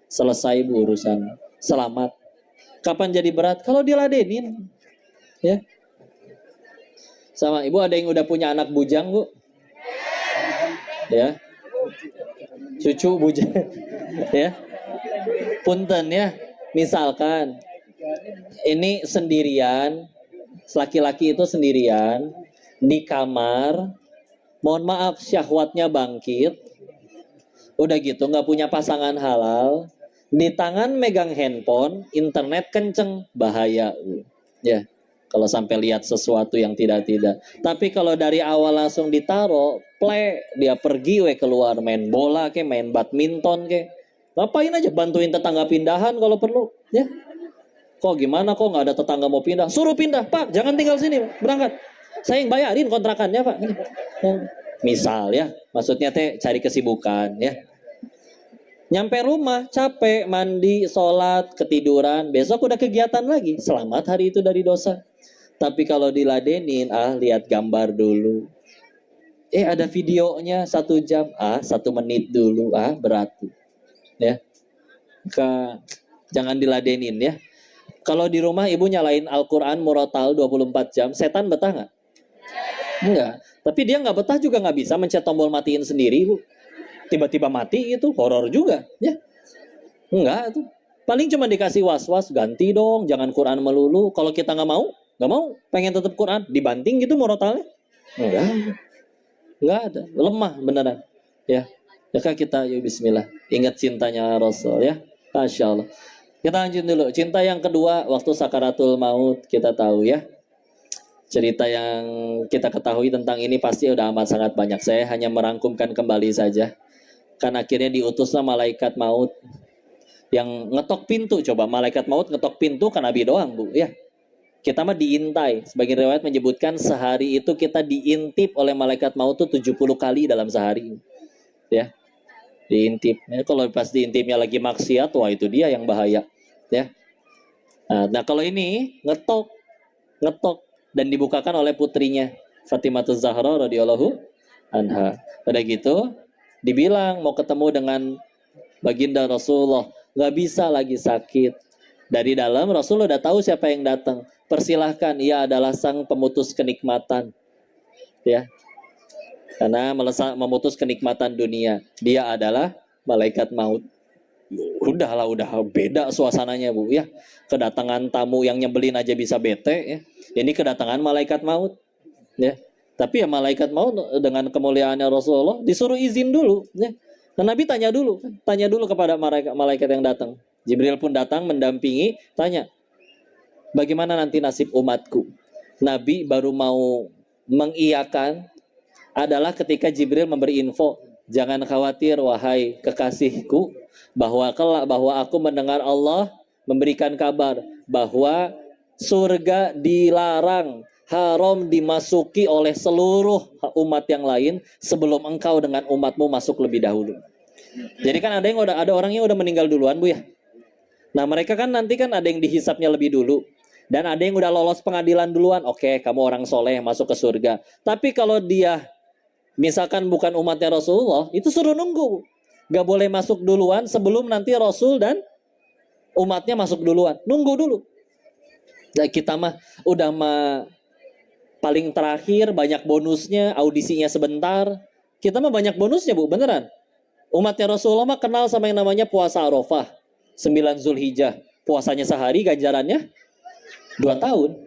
selesai, Bu, urusan. Selamat. Kapan jadi berat? Kalau diladenin, ya. Sama Ibu ada yang udah punya anak bujang, Bu? Ya. Cucu bujang. Ya. Punten ya, misalkan ini sendirian, laki-laki itu sendirian di kamar, mohon maaf syahwatnya bangkit, udah gitu nggak punya pasangan halal, di tangan megang handphone, internet kenceng, bahaya ya. Kalau sampai lihat sesuatu yang tidak-tidak. Tapi kalau dari awal langsung ditaro, play, dia pergi keluar main bola ke, main badminton ke. Ngapain aja, bantuin tetangga pindahan kalau perlu, ya. Kok gimana, kok nggak ada tetangga mau pindah? Suruh pindah, Pak, jangan tinggal sini, berangkat. Saya yang bayarin kontrakannya, Pak. Misal ya, maksudnya cari kesibukan, ya. Nyampe rumah, capek, mandi, sholat, ketiduran, besok udah kegiatan lagi. Selamat hari itu dari dosa. Tapi kalau diladenin, lihat gambar dulu. Ada videonya 1 jam, 1 menit dulu, berat. Ya, jangan diladenin ya. Kalau di rumah ibu nyalain Al-Quran murotal 24 jam, setan betah nggak? Enggak. Tapi dia nggak betah juga nggak bisa mencet tombol matiin sendiri, Bu. Tiba-tiba mati itu horor juga, ya. Enggak tuh. Paling cuma dikasih was-was, ganti dong, jangan Quran melulu. Kalau kita nggak mau, pengen tetap Quran, dibanting gitu murotalnya? Enggak ada, lemah beneran, ya. Ya kan kita, yuk bismillah. Ingat cintanya Rasul ya. Masya Allah. Kita lanjut dulu. Cinta yang kedua waktu sakaratul maut, kita tahu ya. Cerita yang kita ketahui tentang ini pasti udah amat sangat banyak. Saya hanya merangkumkan kembali saja. Kan akhirnya diutuslah malaikat maut yang ngetok pintu. Coba malaikat maut ngetok pintu kan Nabi doang, Bu, ya. Kita mah diintai. Sebagian riwayat menyebutkan sehari itu kita diintip oleh malaikat maut tuh 70 kali dalam sehari. Ya. Diintip. Kalau pas diintipnya lagi maksiat, wah itu dia yang bahaya, ya. Nah kalau ini ngetok dan dibukakan oleh putrinya. Fatimah Zahra radhiyallahu anha. Pada gitu dibilang mau ketemu dengan baginda Rasulullah, nggak bisa lagi sakit. Dari dalam Rasul udah tahu siapa yang datang. Persilahkan, ia adalah sang pemutus kenikmatan. Ya, karena memutus kenikmatan dunia. Dia adalah malaikat maut. Udahlah, udah beda suasananya Bu ya. Kedatangan tamu yang nyebelin aja bisa bete ya. Ini kedatangan malaikat maut ya. Tapi ya malaikat maut dengan kemuliaannya Rasulullah disuruh izin dulu ya. Dan Nabi tanya dulu kepada malaikat yang datang. Jibril pun datang mendampingi, tanya, bagaimana nanti nasib umatku? Nabi baru mau mengiyakan adalah ketika Jibril memberi info, jangan khawatir wahai kekasihku, bahwa aku mendengar Allah memberikan kabar bahwa surga dilarang, haram dimasuki oleh seluruh umat yang lain sebelum engkau dengan umatmu masuk lebih dahulu. Jadi kan ada orang yang udah meninggal duluan Bu ya. Nah mereka kan nanti kan ada yang dihisapnya lebih dulu. Dan ada yang udah lolos pengadilan duluan. Oke, kamu orang soleh masuk ke surga. Tapi kalau dia misalkan bukan umatnya Rasulullah, itu suruh nunggu. Gak boleh masuk duluan sebelum nanti Rasul dan umatnya masuk duluan. Nunggu dulu. Nah, kita mah udah paling terakhir, banyak bonusnya, audisinya sebentar. Kita mah banyak bonusnya Bu, beneran. Umatnya Rasulullah mah kenal sama yang namanya puasa Arafah. 9 Zulhijjah, puasanya sehari, ganjarannya 2 tahun.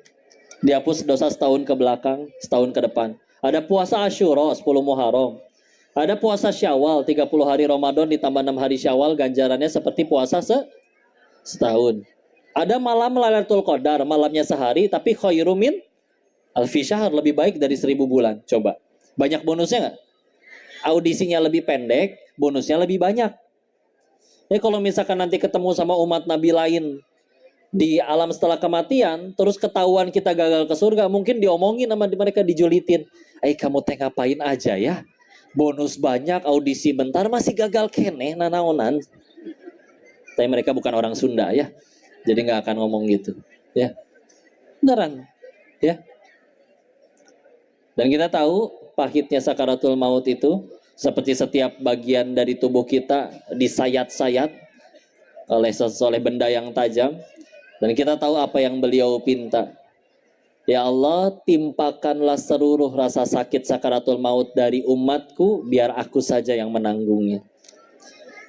Dihapus dosa setahun ke belakang, setahun ke depan. Ada puasa Asyura 10 Muharram. Ada puasa Syawal 30 hari Ramadan ditambah 6 hari Syawal, ganjarannya seperti puasa setahun. Ada malam Lailatul Qadar, malamnya sehari tapi khairum min alfi syahr, lebih baik dari 1000 bulan. Coba. Banyak bonusnya enggak? Audisinya lebih pendek, bonusnya lebih banyak. Kalau misalkan nanti ketemu sama umat Nabi lain di alam setelah kematian, terus ketahuan kita gagal ke surga, mungkin diomongin sama mereka, dijulitin. Kamu teh ngapain aja ya? Bonus banyak, audisi bentar, masih gagal kene, nanaonan. Tapi mereka bukan orang Sunda ya, jadi nggak akan ngomong gitu. Ya, beneran. Ya. Dan kita tahu pahitnya sakaratul maut itu, seperti setiap bagian dari tubuh kita disayat-sayat oleh benda yang tajam. Dan kita tahu apa yang beliau pinta. Ya Allah, timpakanlah seluruh rasa sakit sakaratul maut dari umatku, biar aku saja yang menanggungnya.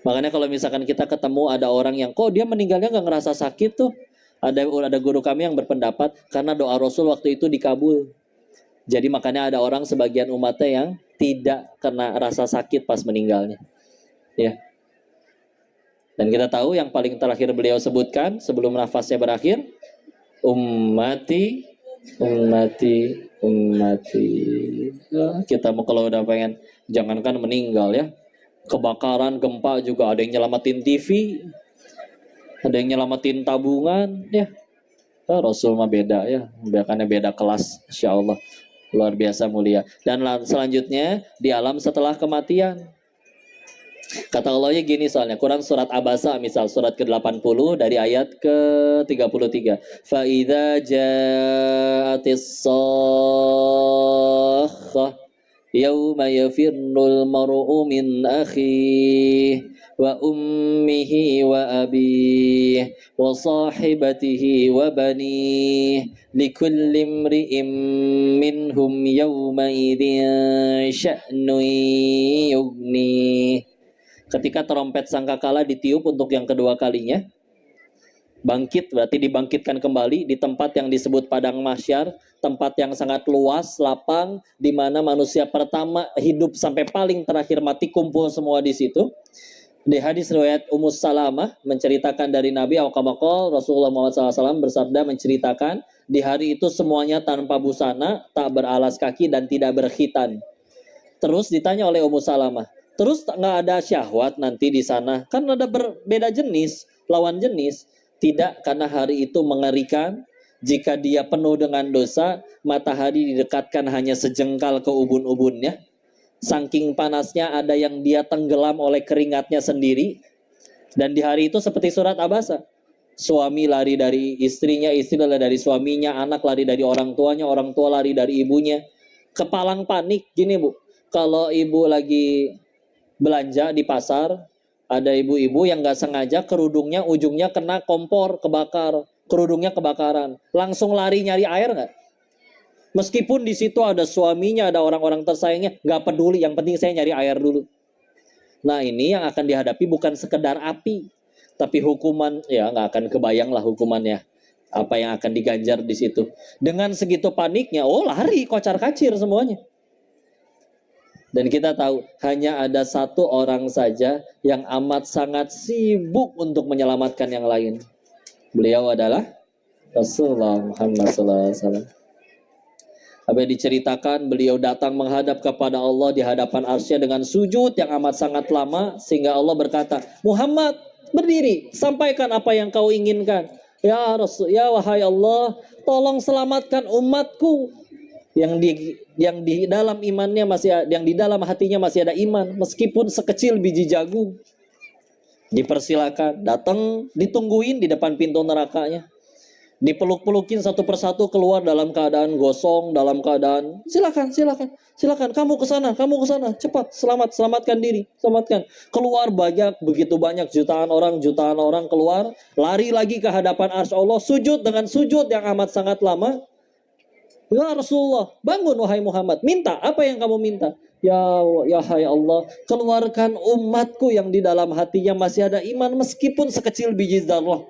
Makanya kalau misalkan kita ketemu ada orang yang kok dia meninggalnya gak ngerasa sakit tuh. Ada guru kami yang berpendapat karena doa Rasul waktu itu dikabul. Jadi makanya ada orang sebagian umatnya yang tidak kena rasa sakit pas meninggalnya. Ya. Dan kita tahu yang paling terakhir beliau sebutkan sebelum nafasnya berakhir, ummati. Kita mau kalau udah pengen, jangankan meninggal ya, kebakaran, gempa juga ada yang nyelamatin TV, ada yang nyelamatin tabungan ya. Rasul mah beda ya, bahkannya beda kelas, insya Allah. Luar biasa mulia. Dan selanjutnya di alam setelah kematian. Kata Allahnya gini soalnya, Quran surat Abasa misal surat ke-80 dari ayat ke-33. Fa idza ja'atis sakhah yauma yafirrul mar'u min akhihi wa ummihi wa abihi wa sahibatihi wa banihi likulli imri'in minhum yawma idzin sya'nun yughni. Ketika trompet sangkakala ditiup untuk yang kedua kalinya, bangkit berarti dibangkitkan kembali di tempat yang disebut padang mahsyar, tempat yang sangat luas, lapang, di mana manusia pertama hidup sampai paling terakhir mati kumpul semua di situ. Di hadis riwayat Ummu Salamah menceritakan dari Nabi Al-Qamakol, Rasulullah SAW bersabda menceritakan di hari itu semuanya tanpa busana, tak beralas kaki dan tidak berkhitan. Terus ditanya oleh Ummu Salamah, terus nggak ada syahwat nanti di sana? Kan ada berbeda jenis, lawan jenis. Tidak, karena hari itu mengerikan. Jika dia penuh dengan dosa, matahari didekatkan hanya sejengkal ke ubun-ubunnya. Saking panasnya ada yang dia tenggelam oleh keringatnya sendiri. Dan di hari itu seperti surat Abasa. Suami lari dari istrinya, istri lari dari suaminya, anak lari dari orang tuanya, orang tua lari dari ibunya. kepalang panik gini Bu. Kalau ibu lagi belanja di pasar, ada ibu-ibu yang nggak sengaja kerudungnya ujungnya kena kompor, kebakar, kerudungnya kebakaran, langsung lari nyari air nggak? Meskipun di situ ada suaminya, ada orang-orang tersayangnya, nggak peduli. Yang penting saya nyari air dulu. Nah ini yang akan dihadapi bukan sekedar api, tapi hukuman. Ya nggak akan kebayang lah hukumannya. Apa yang akan diganjar di situ. Dengan segitu paniknya, lari kocar-kacir semuanya. Dan kita tahu hanya ada satu orang saja yang amat sangat sibuk untuk menyelamatkan yang lain. Beliau adalah Rasulullah Muhammad SAW. Apa yang diceritakan, beliau datang menghadap kepada Allah di hadapan arsy-Nya dengan sujud yang amat sangat lama, sehingga Allah berkata, Muhammad berdiri, sampaikan apa yang kau inginkan. Ya Rasul, ya wahai Allah, tolong selamatkan umatku yang di dalam imannya masih, yang di dalam hatinya masih ada iman, meskipun sekecil biji jagung. Dipersilakan, datang, ditungguin di depan pintu nerakanya. Dipeluk-pelukin satu persatu keluar dalam keadaan gosong, dalam keadaan silakan kamu ke sana, cepat selamatkan diri, selamatkan. Keluar begitu banyak jutaan orang keluar, lari lagi ke hadapan arsy Allah, sujud dengan sujud yang amat sangat lama. Ya Rasulullah, bangun wahai Muhammad, minta apa yang kamu minta? Ya hai Allah, keluarkan umatku yang di dalam hatinya masih ada iman meskipun sekecil biji zarrah.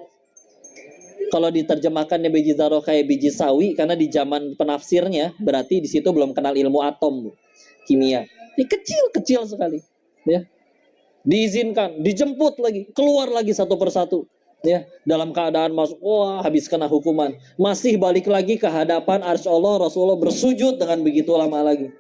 Kalau diterjemahkannya biji zarrah kayak biji sawi, karena di zaman penafsirnya berarti di situ belum kenal ilmu atom, kimia. Ini kecil sekali, ya. Diizinkan, dijemput lagi, keluar lagi satu persatu, ya. Dalam keadaan masuk, habis kena hukuman, masih balik lagi ke hadapan arsy Allah, Rasulullah bersujud dengan begitu lama lagi.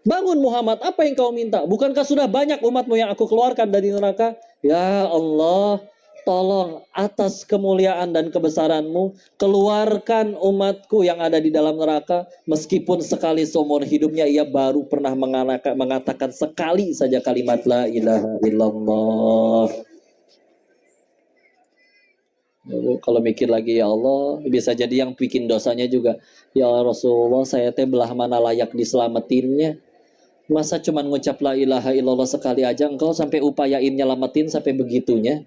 Bangun Muhammad, apa yang kau minta? Bukankah sudah banyak umatmu yang aku keluarkan dari neraka? Ya Allah, tolong atas kemuliaan dan kebesaranmu, keluarkan umatku yang ada di dalam neraka. Meskipun sekali seumur hidupnya ia baru pernah mengatakan sekali saja kalimat la ilaha illallah. Kalau mikir lagi, ya Allah, bisa jadi yang bikin dosanya juga, ya Rasulullah, saya belah mana layak diselamatinnya. Masa cuman ngucap la ilaha illallah sekali aja engkau sampai upayain nyelamatin sampai begitunya.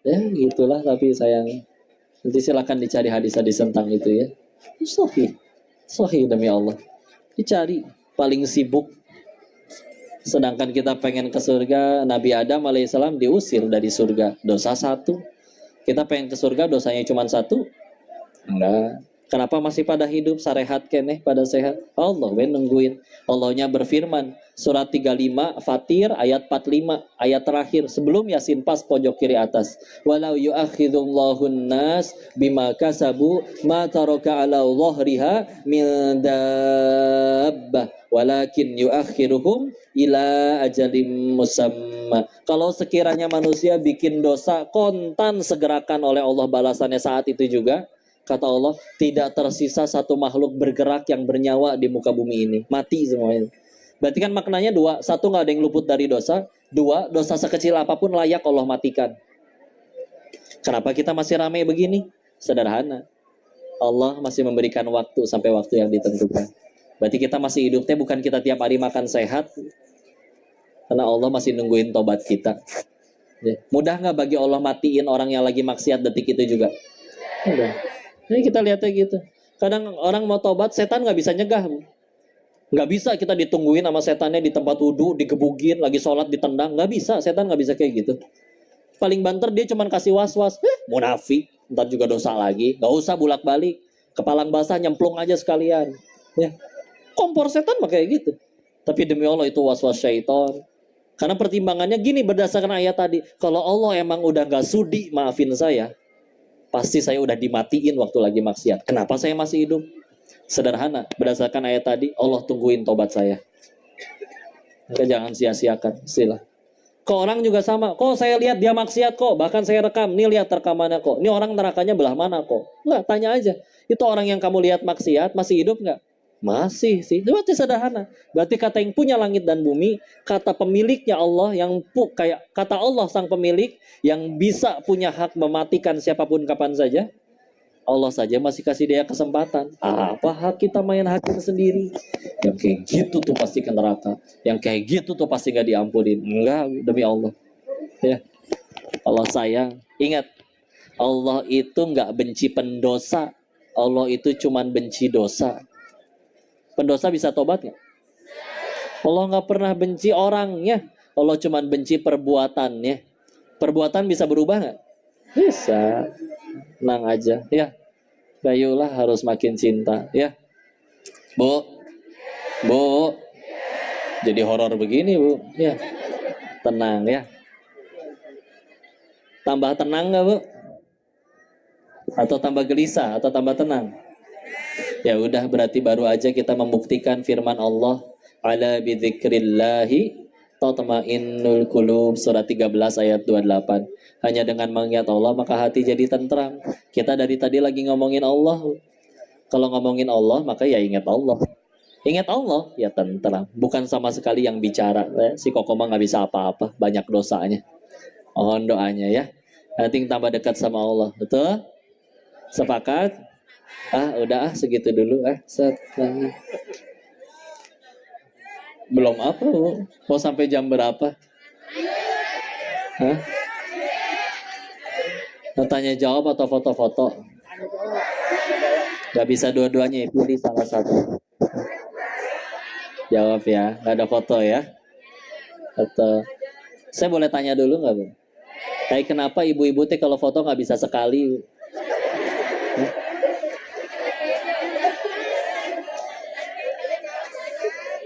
Ya gitulah, tapi sayang. Nanti silakan dicari hadis-hadis tentang itu ya. Sahih demi Allah. Dicari, paling sibuk. Sedangkan kita pengen ke surga, Nabi Adam alaihissalam diusir dari surga. Dosa satu. Kita pengen ke surga, dosanya cuma satu. Enggak. Kenapa masih pada hidup, sarehat keneh, pada sehat? Allah nungguin. Allahnya berfirman, surat 35, Fatir, ayat 45, ayat terakhir, sebelum Yasin pas pojok kiri atas. Walau yu'akhidullahu nas bima kasabu ma taraka ala dhahriha min dabbah walakin yu'akhiruhum ila ajalim musamma. Kalau sekiranya manusia bikin dosa, kontan segerakan oleh Allah balasannya saat itu juga. Kata Allah, tidak tersisa satu makhluk bergerak yang bernyawa di muka bumi ini. Mati semuanya. Berarti kan maknanya dua. Satu, gak ada yang luput dari dosa. Dua, dosa sekecil apapun layak Allah matikan. Kenapa kita masih ramai begini? Sederhana. Allah masih memberikan waktu sampai waktu yang ditentukan. Berarti kita masih hidupnya bukan kita tiap hari makan sehat. Karena Allah masih nungguin tobat kita. Mudah gak bagi Allah matiin orang yang lagi maksiat detik itu juga? Mudah. Ini kita lihatnya gitu. Kadang orang mau tobat, setan gak bisa nyegah. Gak bisa kita ditungguin sama setannya di tempat wudhu, digebugin, lagi sholat ditendang. Gak bisa, setan gak bisa kayak gitu. Paling banter dia cuman kasih was-was. Munafik, ntar juga dosa lagi. Gak usah bolak-balik. Kepalang basah nyemplung aja sekalian. Ya. Kompor setan mah kayak gitu. Tapi demi Allah itu was-was syaitan. Karena pertimbangannya gini berdasarkan ayat tadi. Kalau Allah emang udah gak sudi maafin saya, pasti saya udah dimatiin waktu lagi maksiat. Kenapa saya masih hidup? Sederhana, berdasarkan ayat tadi, Allah tungguin tobat saya. Maka jangan sia-siakan, istilah. Kok orang juga sama, kok saya lihat dia maksiat kok, bahkan saya rekam, nih lihat rekamannya kok. Ini orang nerakanya belah mana kok? Enggak, tanya aja. Itu orang yang kamu lihat maksiat, masih hidup enggak? Masih sih, berarti sederhana. Berarti kata yang punya langit dan bumi, kata pemiliknya Allah yang kayak kata Allah sang pemilik yang bisa punya hak mematikan siapapun kapan saja. Allah saja masih kasih dia kesempatan. Apa hak kita main hakim sendiri? Yang kayak gitu tuh pasti ke neraka. Yang kayak gitu tuh pasti gak diampunin. Enggak, demi Allah. Ya, Allah sayang. Ingat, Allah itu nggak benci pendosa. Allah itu cuman benci dosa. Pendosa bisa tobat nggak? Allah nggak pernah benci orangnya. Allah cuman benci perbuatannya. Perbuatan bisa berubah nggak? Bisa. Tenang aja, ya. Bayulah harus makin cinta, ya. Bu, Bu, jadi horor begini, Bu. Ya, tenang ya. Tambah tenang nggak, Bu? Atau tambah gelisah, atau tambah tenang? Ya udah, berarti baru aja kita membuktikan firman Allah, ala bidzikrillahi tatma'innul qulub, surat 13 ayat 28. Hanya dengan mengingat Allah maka hati jadi tentram. Kita dari tadi lagi ngomongin Allah. Kalau ngomongin Allah maka ya ingat Allah. Ingat Allah ya tentram. Bukan sama sekali yang bicara. Si Koko mah nggak bisa apa-apa, banyak dosanya. Mohon doanya ya. Nanti tambah dekat sama Allah. Betul? Sepakat? Udah segitu dulu. Belum apa, Bu? Mau sampai jam berapa? Mau tanya jawab atau foto-foto? Gak bisa dua-duanya, pilih salah satu. Jawab ya, gak ada foto ya. Atau saya boleh tanya dulu gak, Bu? Kayak kenapa ibu-ibu teh kalau foto gak bisa sekali, Bu?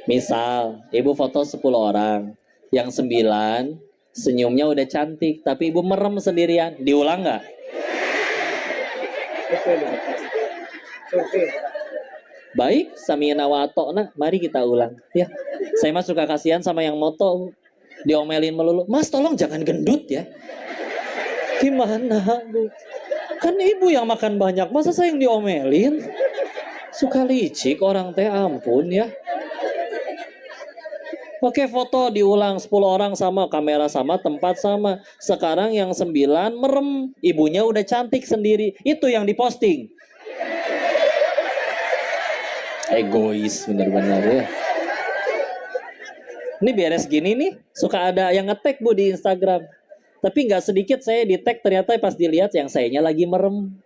Misal, ibu foto 10 orang, yang 9 senyumnya udah cantik, tapi ibu merem sendirian, diulang nggak? Baik, samina wa atokna, mari kita ulang. Ya, saya mah suka kasihan sama yang moto, diomelin melulu. Mas, tolong jangan gendut ya. Gimana, Bu? Kan ibu yang makan banyak, masa saya yang diomelin? Suka licik orang teh, ampun ya. Oke, foto diulang 10 orang sama, kamera sama, tempat sama. Sekarang yang 9 merem, ibunya udah cantik sendiri. Itu yang diposting. Egois bener-bener ya. Ini beres gini nih, suka ada yang nge-tag, Bu, di Instagram. Tapi nggak sedikit saya di-tag, ternyata pas dilihat yang sayanya lagi merem.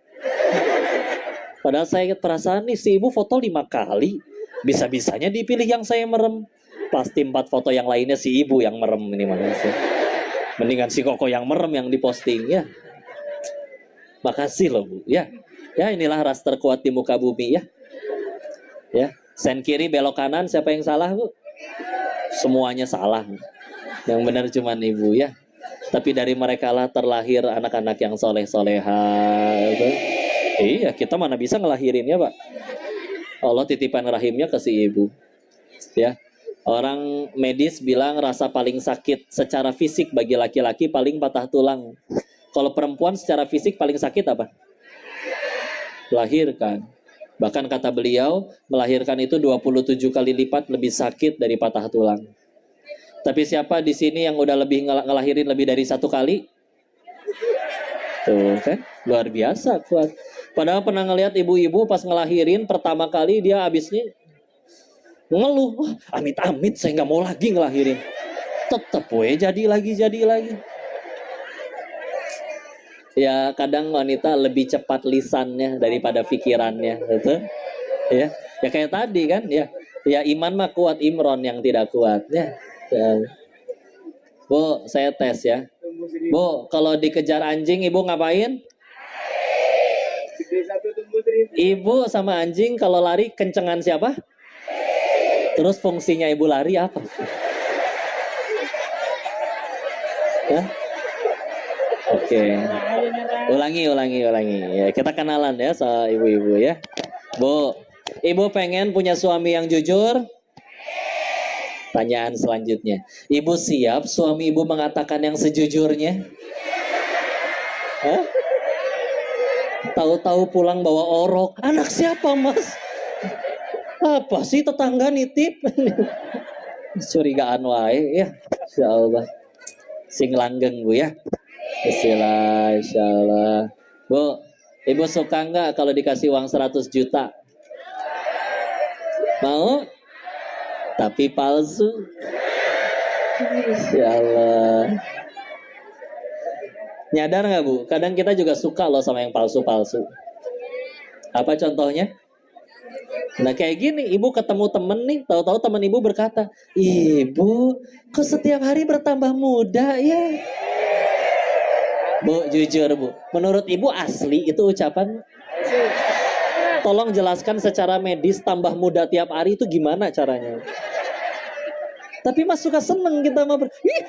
Padahal saya perasaan nih si ibu foto 5 kali. Bisa-bisanya dipilih yang saya merem. Pasti 4 foto yang lainnya si ibu yang merem ini manusia. Mendingan si Koko yang merem yang diposting ya. Makasih loh, Bu ya. Ya inilah ras terkuat di muka bumi ya. Ya, sen kiri belok kanan, siapa yang salah, Bu? Semuanya salah. Yang benar cuman ibu ya. Tapi dari mereka lah terlahir anak-anak yang soleh-soleha. Iya, kita mana bisa ngelahirinnya, Pak? Allah titipan rahimnya ke si ibu. Ya. Orang medis bilang rasa paling sakit secara fisik bagi laki-laki paling patah tulang. Kalau perempuan secara fisik paling sakit apa? Melahirkan. Bahkan kata beliau, melahirkan itu 27 kali lipat lebih sakit dari patah tulang. Tapi siapa di sini yang udah lebih ngelahirin lebih dari 1 kali? Tuh kan, luar biasa kuat. Padahal pernah ngelihat ibu-ibu pas ngelahirin pertama kali dia abisnya ngeluh, amit-amit saya nggak mau lagi ngelahirin. Tetep jadi lagi. Ya kadang wanita lebih cepat lisannya daripada pikirannya, gitu. Ya kayak tadi kan, ya iman mah kuat, Imron yang tidak kuat. Ya. Bu, saya tes ya. Bu, kalau dikejar anjing ibu ngapain? Ibu sama anjing kalau lari kencengan siapa? Terus fungsinya ibu lari apa? Ya? Oke. Ulangi. Ya, kita kenalan ya sama ibu-ibu ya. Bu, ibu pengen punya suami yang jujur? Pertanyaan selanjutnya. Ibu siap suami ibu mengatakan yang sejujurnya? Hah? Tahu-tahu pulang bawa orok. Anak siapa, Mas? Apa sih tetangga nitip? Curigaan wae ya. Insyaallah. Sing langgeng, Bu ya. Bismillah, insyaallah. Bu, Ibu suka nggak kalau dikasih uang 100 juta? Mau? Tapi palsu. Ya Allah. Nyadar nggak Bu? Kadang kita juga suka loh sama yang palsu-palsu. Apa contohnya? Nah kayak gini, ibu ketemu temen nih, tahu-tahu temen ibu berkata, ibu, kok setiap hari bertambah muda ya? Bu, jujur Bu, menurut ibu asli itu ucapan? Tolong jelaskan secara medis tambah muda tiap hari itu gimana caranya? Tapi Mas suka seneng kita mau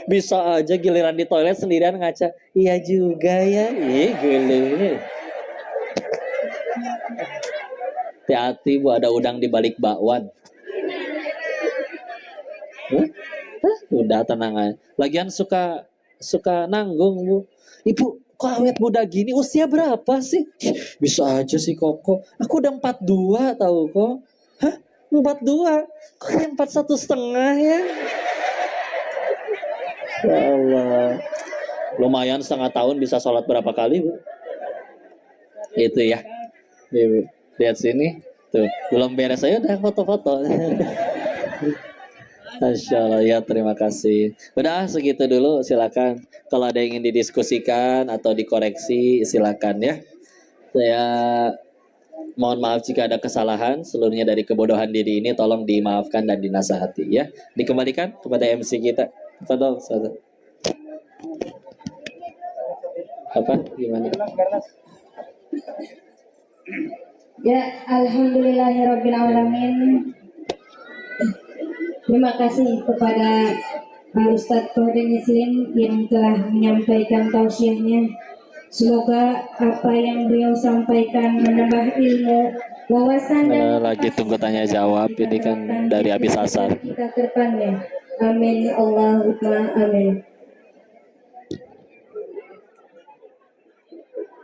bisa aja giliran di toilet sendirian ngaca. Iya juga ya, gile. Hati-hati Bu, ada udang di balik bakwan. Udah tenang aja. Lagian suka nanggung Bu. Ibu, kok awet muda gini? Usia berapa sih? Bisa aja sih Koko. Aku udah 42 tahu kok. Hah? 42? Kok yang 41,5 ya? Ya Allah. Lumayan setengah tahun bisa sholat berapa kali Bu? Itu ya. Lihat sini. Tuh, belum beres aja udah foto-foto. Masya Allah, ya terima kasih. Udah segitu dulu, silakan. Kalau ada yang ingin didiskusikan atau dikoreksi, silakan ya. Saya mohon maaf jika ada kesalahan. Seluruhnya dari kebodohan diri ini tolong dimaafkan dan dinasihati ya. Dikembalikan kepada MC kita. Fadol, Ustaz. Apa? Gimana? Ya, alhamdulillahirrabbilalamin. Terima kasih kepada Pak Ustadz Kodin Muslim yang telah menyampaikan tausiahnya. Semoga apa yang beliau sampaikan menambah ilmu, wawasan dan lagi tunggu tanya jawab ini kan dari habis asar. Kita ke depannya. Amin Allahumma amin.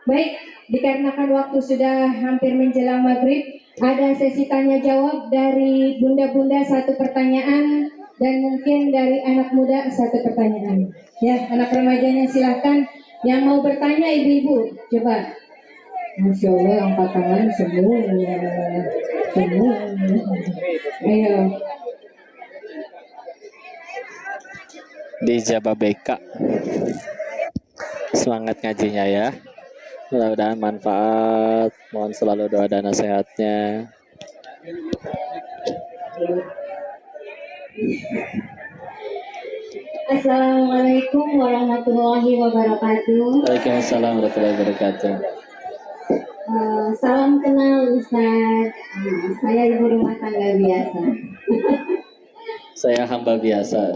Baik, dikarenakan waktu sudah hampir menjelang maghrib, ada sesi tanya jawab dari bunda-bunda satu pertanyaan dan mungkin dari anak muda satu pertanyaan. Ya, anak remajanya silahkan. Yang mau bertanya ibu-ibu, coba. Masya Allah, angkat tangan semua. Semua. Ayo. Di Jababeka. Semangat ngajinya ya. Mudah-mudahan manfaat. Mohon selalu doa dan nasihatnya. Assalamualaikum warahmatullahi wabarakatuh. Waalaikumsalam warahmatullahi wabarakatuh. Salam kenal Ustaz. Saya ibu rumah tangga biasa. Saya hamba biasa.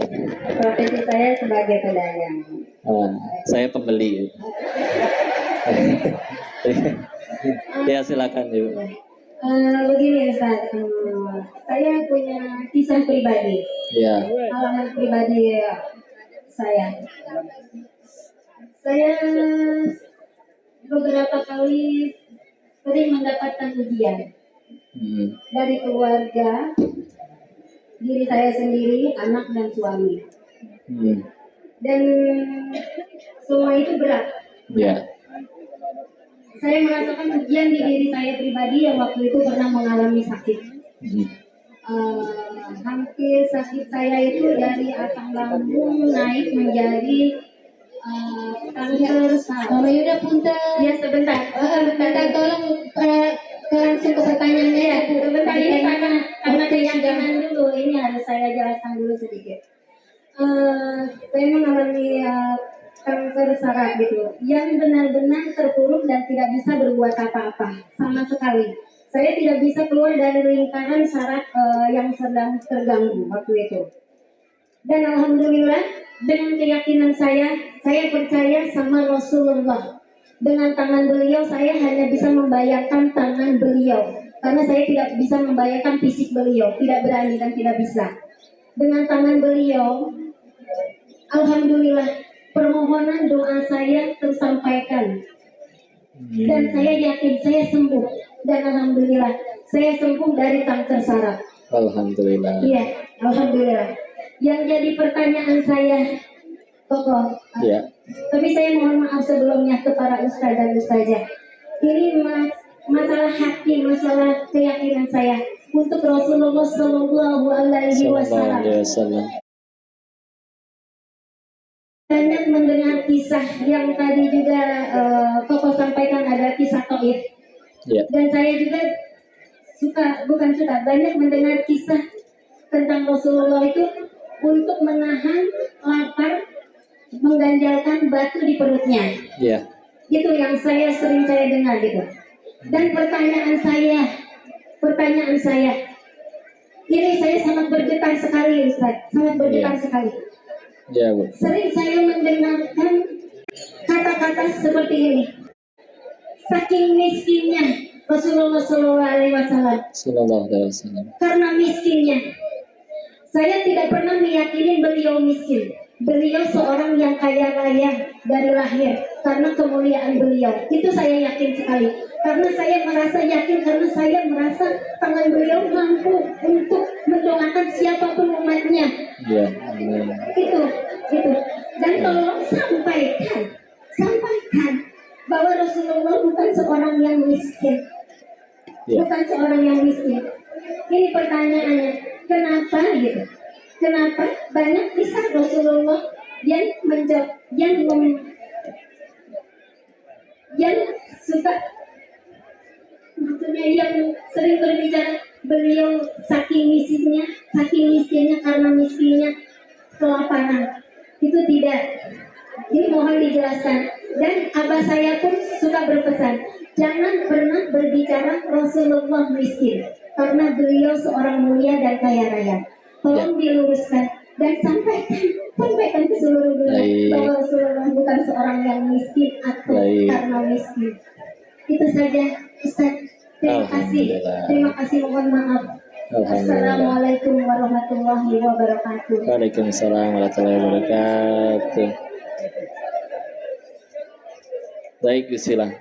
Profesi saya sebagai pedagang. Saya pembeli. Ya silakan Ibu. Begini Ustaz, saya punya kisah pribadi. Ya. Pengalaman pribadi saya beberapa kali sering mendapatkan ujian dari keluarga, diri saya sendiri, anak dan suami. Dan semua itu berat. Ya. Saya merasakan ujian di diri saya pribadi yang waktu itu pernah mengalami sakit. Hampir sakit saya itu dari asam lambung naik menjadi kanker saraf. Mama Yuda punten. Ya sebentar. Sebentar tolong langsung ke pertanyaannya ya. Sebentar ini karena keyakinan dulu ini harus saya jelaskan dulu sedikit. Saya mengalami kanker saraf gitu, yang benar-benar terpuruk dan tidak bisa berbuat apa-apa sama sekali. Saya tidak bisa keluar dari lingkaran saraf yang sedang terganggu waktu itu. Dan alhamdulillah dengan keyakinan saya percaya sama Rasulullah. Dengan tangan beliau saya hanya bisa membayangkan tangan beliau, karena saya tidak bisa membayangkan fisik beliau, tidak berani dan tidak bisa. Dengan tangan beliau, alhamdulillah permohonan doa saya tersampaikan. Dan saya yakin saya sembuh. Dan alhamdulillah saya sembuh dari kanker saraf. Alhamdulillah. Iya, alhamdulillah. Yang jadi pertanyaan saya, Koko. Iya. Tapi saya mohon maaf sebelumnya kepada Ustaz dan Ustazah. Ini masalah hati, masalah keyakinan saya untuk Rasulullah Shallallahu Alaihi Wasallam. Banyak mendengar kisah yang tadi juga Koko sampaikan, ada kisah Taif. Dan saya juga banyak mendengar kisah tentang Rasulullah itu untuk menahan lapar, mengganjalkan batu di perutnya. Itu yang sering saya dengar gitu. Dan pertanyaan saya, ini saya sangat bergetar sekali Ustaz, sangat bergetar sekali. Sering saya mendengarkan kata-kata seperti ini. Saking miskinnya Rasulullah Sallallahu Alaihi Wasallam. Karena miskinnya, saya tidak pernah meyakini beliau miskin. Beliau seorang yang kaya raya dari lahir karena kemuliaan beliau. Itu saya yakin sekali. Karena saya merasa yakin, karena saya merasa tangan beliau mampu untuk mendoakan siapapun umatnya. Itu. Dan tolong sampaikan bahwa Rasulullah bukan seorang yang miskin. Bukan seorang yang miskin. Ini pertanyaannya, kenapa gitu? Kenapa banyak kisah Rasulullah yang sering berbicara beliau saking miskinnya karena miskinnya kelaparan. Itu tidak. Ini mohon dijelaskan. Dan abah saya pun suka berpesan, jangan pernah berbicara Rasulullah miskin, karena beliau seorang mulia dan kaya raya. Tolong diluruskan dan sampaikan ke seluruh dunia bahwa Rasulullah bukan seorang yang miskin atau karena miskin. Itu saja Ustaz. Terima kasih, mohon maaf. Assalamualaikum warahmatullahi wabarakatuh. Waalaikumsalam warahmatullahi wabarakatuh. Baik, bismillah.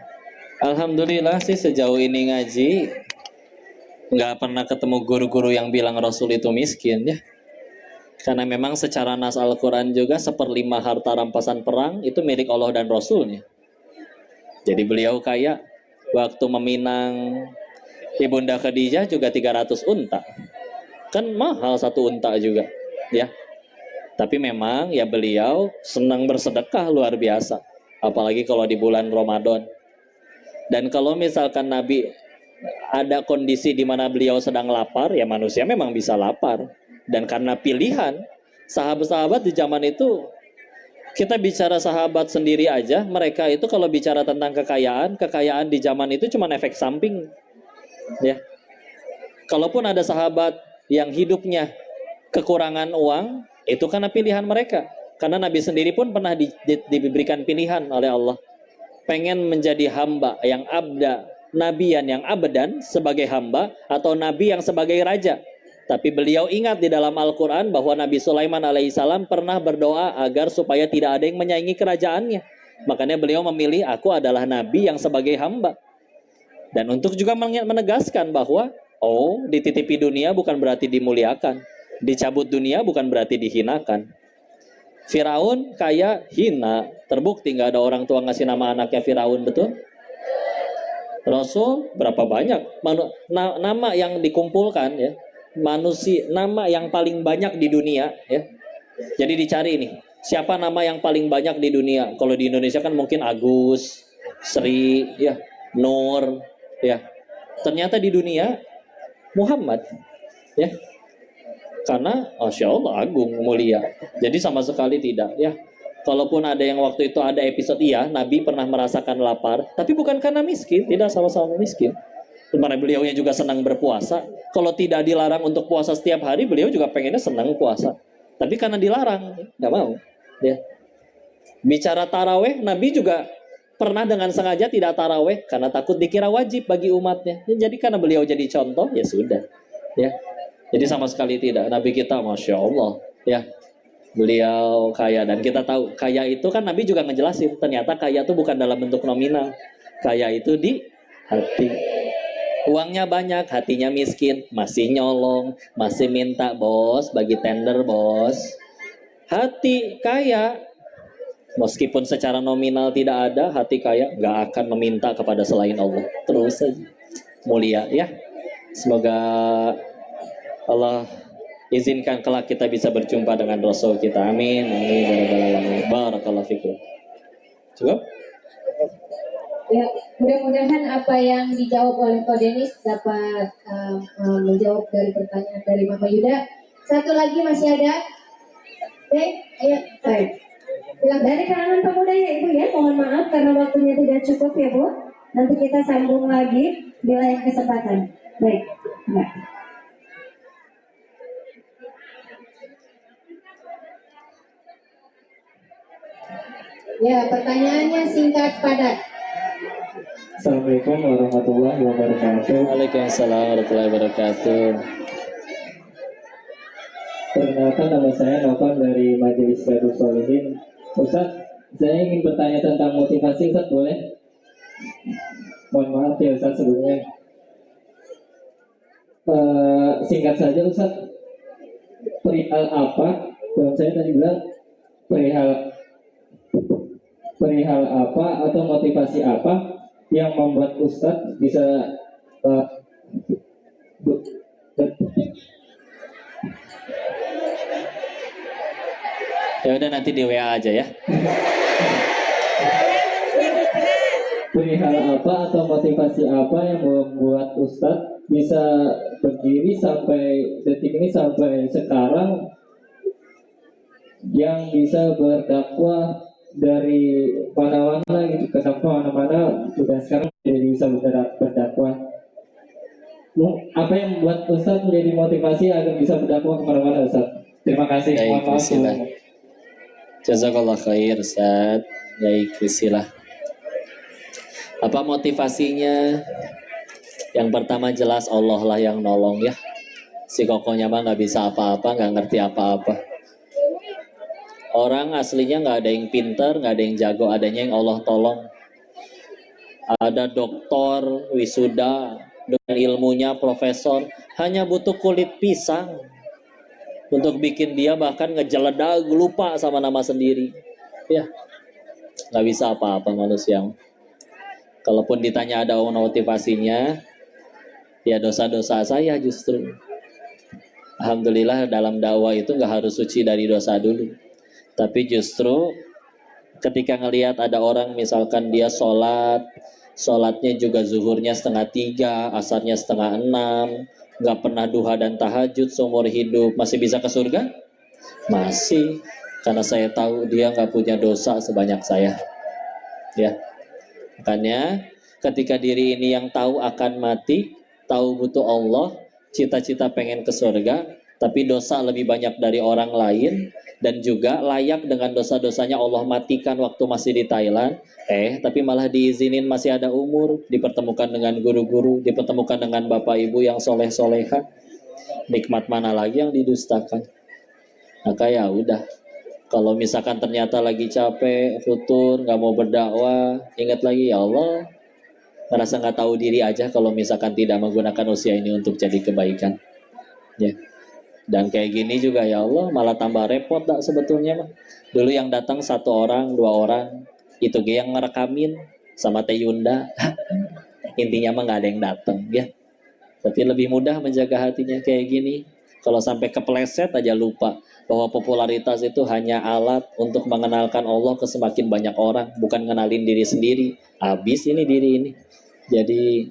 Alhamdulillah sih sejauh ini ngaji nggak pernah ketemu guru-guru yang bilang Rasul itu miskin ya. Karena memang secara nas Al-Quran juga 1/5 harta rampasan perang itu milik Allah dan Rasulnya. Jadi beliau kaya. Waktu meminang Ibunda Khadijah juga 300 unta. Kan mahal satu unta juga ya. Tapi memang ya beliau senang bersedekah luar biasa. Apalagi kalau di bulan Ramadan. Dan kalau misalkan Nabi ada kondisi di mana beliau sedang lapar, ya manusia memang bisa lapar. Dan karena pilihan, sahabat-sahabat di zaman itu, kita bicara sahabat sendiri aja, mereka itu kalau bicara tentang kekayaan di zaman itu cuma efek samping. Ya. Kalaupun ada sahabat yang hidupnya kekurangan uang, itu karena pilihan mereka. Karena Nabi sendiri pun pernah diberikan pilihan oleh Allah. Pengen menjadi hamba yang abda, nabiyan yang abadan sebagai hamba, atau nabi yang sebagai raja. Tapi beliau ingat di dalam Al-Quran bahwa Nabi Sulaiman alaihissalam pernah berdoa agar supaya tidak ada yang menyaingi kerajaannya. Makanya beliau memilih, aku adalah nabi yang sebagai hamba. Dan untuk juga menegaskan bahwa dititipi dunia bukan berarti dimuliakan, dicabut dunia bukan berarti dihinakan. Firaun kaya hina, terbukti nggak ada orang tua ngasih nama anaknya Firaun, betul? Rasul berapa banyak nama yang dikumpulkan ya, manusia nama yang paling banyak di dunia ya. Jadi dicari nih, siapa nama yang paling banyak di dunia? Kalau di Indonesia kan mungkin Agus, Sri, ya, Nur, ya. Ternyata di dunia Muhammad, ya. Karena Masya Allah agung, mulia. Jadi sama sekali tidak ya. Kalaupun ada yang waktu itu ada episode Nabi pernah merasakan lapar, tapi bukan karena miskin, tidak sama-sama miskin. Karena beliaunya juga senang berpuasa. Kalau tidak dilarang untuk puasa setiap hari, beliau juga pengennya senang puasa. Tapi karena dilarang, nggak mau. Ya. Bicara taraweh, Nabi juga pernah dengan sengaja tidak taraweh karena takut dikira wajib bagi umatnya. Ya, jadi karena beliau jadi contoh, ya sudah. Ya. Jadi sama sekali tidak. Nabi kita Masya Allah ya, beliau kaya. Dan kita tahu kaya itu kan Nabi juga ngejelasin, ternyata kaya itu bukan dalam bentuk nominal. Kaya itu di hati. Uangnya banyak, hatinya miskin, masih nyolong, masih minta bos, bagi tender bos. Hati kaya, Meskipun secara nominal tidak ada, hati kaya nggak akan meminta kepada selain Allah. Terus saja mulia ya. Semoga Allah izinkan kelak kita bisa berjumpa dengan Rasul kita. Amin. Amin. Barakallahu fikum. Cukup? Ya, mudah-mudahan apa yang dijawab oleh Ko Denis dapat menjawab dari pertanyaan dari Mama Yuda. Satu lagi masih ada. Oke, ayo. Baik. Dari kalangan pemuda ya Ibu ya, mohon maaf karena waktunya tidak cukup ya Bu. Nanti kita sambung lagi di lain kesempatan. Baik. Mbak. Ya, pertanyaannya singkat padat. Assalamualaikum warahmatullahi wabarakatuh. Waalaikumsalam warahmatullahi wabarakatuh. Perkenalkan, nama saya Novan dari Majelis Riyadhus Shalihin. Ustaz, saya ingin bertanya tentang motivasi, Ustaz, boleh? Mohon maaf ya Ustaz sebelumnya. Singkat saja Ustaz, perihal apa? Dan saya tadi bilang perihal apa atau motivasi apa yang membuat Ustaz bisa Ya udah nanti di WA aja ya. perihal apa atau motivasi apa yang membuat Ustadz bisa berdiri sampai detik ini, sampai sekarang, yang bisa berdakwah dari mana-mana gitu, ke mana-mana, sudah sekarang jadi bisa berdakwah. Apa yang membuat Ustadz menjadi motivasi agar bisa berdakwah kemana-mana, Ustadz? Terima kasih. Baik, bismillah. Jazakallah khair, Ustaz. Baik, bismillah. Apa motivasinya? Yang pertama jelas Allah lah yang nolong ya. Si kokonya mah nggak bisa apa-apa, nggak ngerti apa-apa. Orang aslinya nggak ada yang pinter, nggak ada yang jago, adanya yang Allah tolong. Ada doktor, wisuda, dengan ilmunya profesor, hanya butuh kulit pisang untuk bikin dia bahkan ngejeledag, lupa sama nama sendiri. Ya, nggak bisa apa-apa manusia. Kalaupun ditanya ada motivasinya, ya dosa-dosa saya justru. Alhamdulillah dalam dakwah itu nggak harus suci dari dosa dulu. Tapi justru ketika ngelihat ada orang misalkan dia sholatnya juga zuhurnya 2:30, asarnya 5:30, nggak pernah duha dan tahajud seumur hidup, masih bisa ke surga? Masih, karena saya tahu dia nggak punya dosa sebanyak saya. Ya, makanya ketika diri ini yang tahu akan mati, tahu butuh Allah, cita-cita pengen ke surga, tapi dosa lebih banyak dari orang lain, dan juga layak dengan dosa-dosanya Allah matikan waktu masih di Thailand, tapi malah diizinin masih ada umur, dipertemukan dengan guru-guru, dipertemukan dengan bapak ibu yang soleh-soleha. Nikmat mana lagi yang didustakan? Maka ya udah, kalau misalkan ternyata lagi capek, futur, nggak mau berdakwah, ingat lagi ya Allah, merasa nggak tahu diri aja kalau misalkan tidak menggunakan usia ini untuk jadi kebaikan. Ya. Dan kayak gini juga ya Allah malah tambah repot tak sebetulnya mah. Dulu yang datang 1 orang, 2 orang, itu ge yang ngerekamin sama Teh Yunda. Intinya mah nggak ada yang datang ya. Tapi lebih mudah menjaga hatinya kayak gini. Kalau sampai kepleset aja lupa bahwa popularitas itu hanya alat untuk mengenalkan Allah ke semakin banyak orang, bukan ngenalin diri sendiri. Habis ini diri ini. Jadi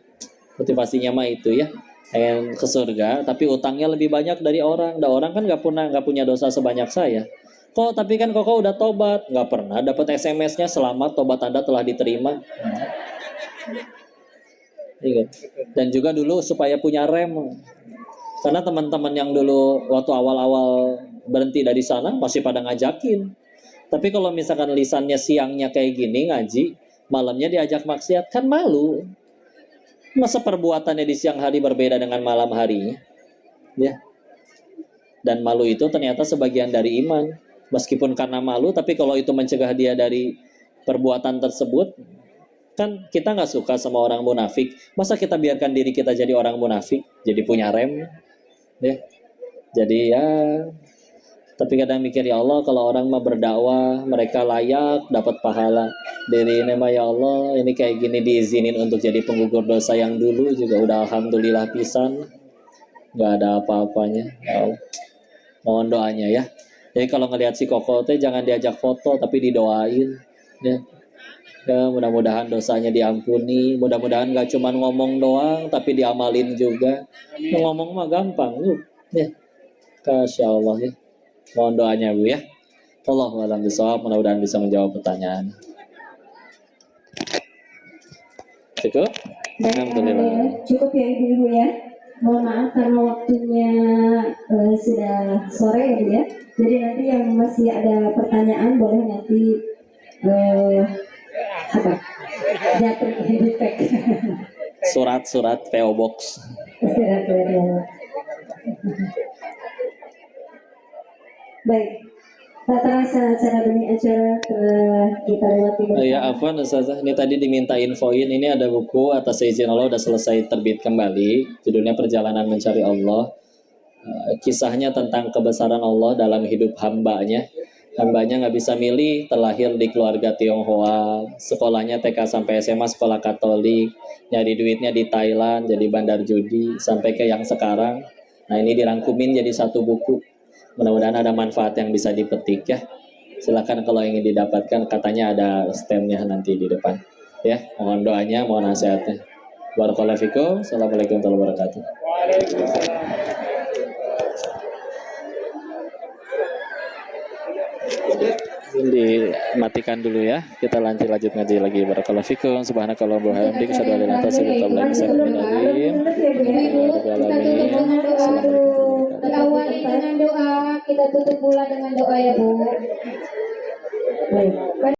motivasinya mah itu ya. Pengen ke surga, tapi utangnya lebih banyak dari orang. Dan orang kan nggak punya dosa sebanyak saya. Tapi kan kok udah tobat, nggak pernah dapat SMS-nya selamat tobat Anda telah diterima. Dan juga dulu supaya punya rem, karena teman-teman yang dulu waktu awal-awal berhenti dari sana masih pada ngajakin. Tapi kalau misalkan lisannya siangnya kayak gini ngaji, malamnya diajak maksiat, kan malu. Masa perbuatannya di siang hari berbeda dengan malam harinya? Ya. Dan malu itu ternyata sebagian dari iman. Meskipun karena malu, tapi kalau itu mencegah dia dari perbuatan tersebut, kan kita nggak suka sama orang munafik. Masa kita biarkan diri kita jadi orang munafik, jadi punya rem? Ya. Jadi ya Tapi kadang mikir, ya Allah, kalau orang mah berdakwah, mereka layak dapat pahala. Dari ini mah ya Allah, ini kayak gini diizinin untuk jadi penggugur dosa yang dulu juga udah alhamdulillah pisan. Gak ada apa-apanya. Ya Allah. Mohon doanya ya. Jadi kalau ngelihat si Koko teh jangan diajak foto tapi didoain. Ya. Ya, mudah-mudahan dosanya diampuni. Mudah-mudahan gak cuma ngomong doang tapi diamalin juga. Ngomong mah gampang, lu. Ya. Masya Allah ya. Mohon doanya Bu ya. Allahu a'lam bishawab, mudah-mudahan bisa menjawab pertanyaan. Cukup? Alhamdulillah. Cukup ya Ibu ya. Mohon maaf karena waktunya sudah sore ya Bu ya. Jadi nanti yang masih ada pertanyaan boleh nanti jatuh feedback. Surat PO Box. Baik, tak terasa acara demi acara kita lewati bersama. Ya afwan Ustazah, ini tadi diminta infoin, ini ada buku atas izin Allah udah selesai terbit kembali, judulnya Perjalanan Mencari Allah. Kisahnya tentang kebesaran Allah dalam hidup hambanya. Hambanya nggak bisa milih, terlahir di keluarga Tionghoa, sekolahnya TK sampai SMA sekolah Katolik, nyari duitnya di Thailand jadi bandar judi sampai ke yang sekarang. Nah ini dirangkumin jadi satu buku. Mudah-mudahan ada manfaat yang bisa dipetik ya. Silakan kalau ingin didapatkan, katanya ada stemnya nanti di depan. Ya, mohon doanya, mohon nasihatnya. Barakallahu fikum. Assalamualaikum warahmatullahi wabarakatuh. Dimatikan dulu ya. Kita lanjut ngaji lagi. Barakallahu fikum. Subhanakallah wa bihamdika asyhadu an la ilaha illa anta Awali dengan doa, kita tutup pula dengan doa ya Bu. Baik.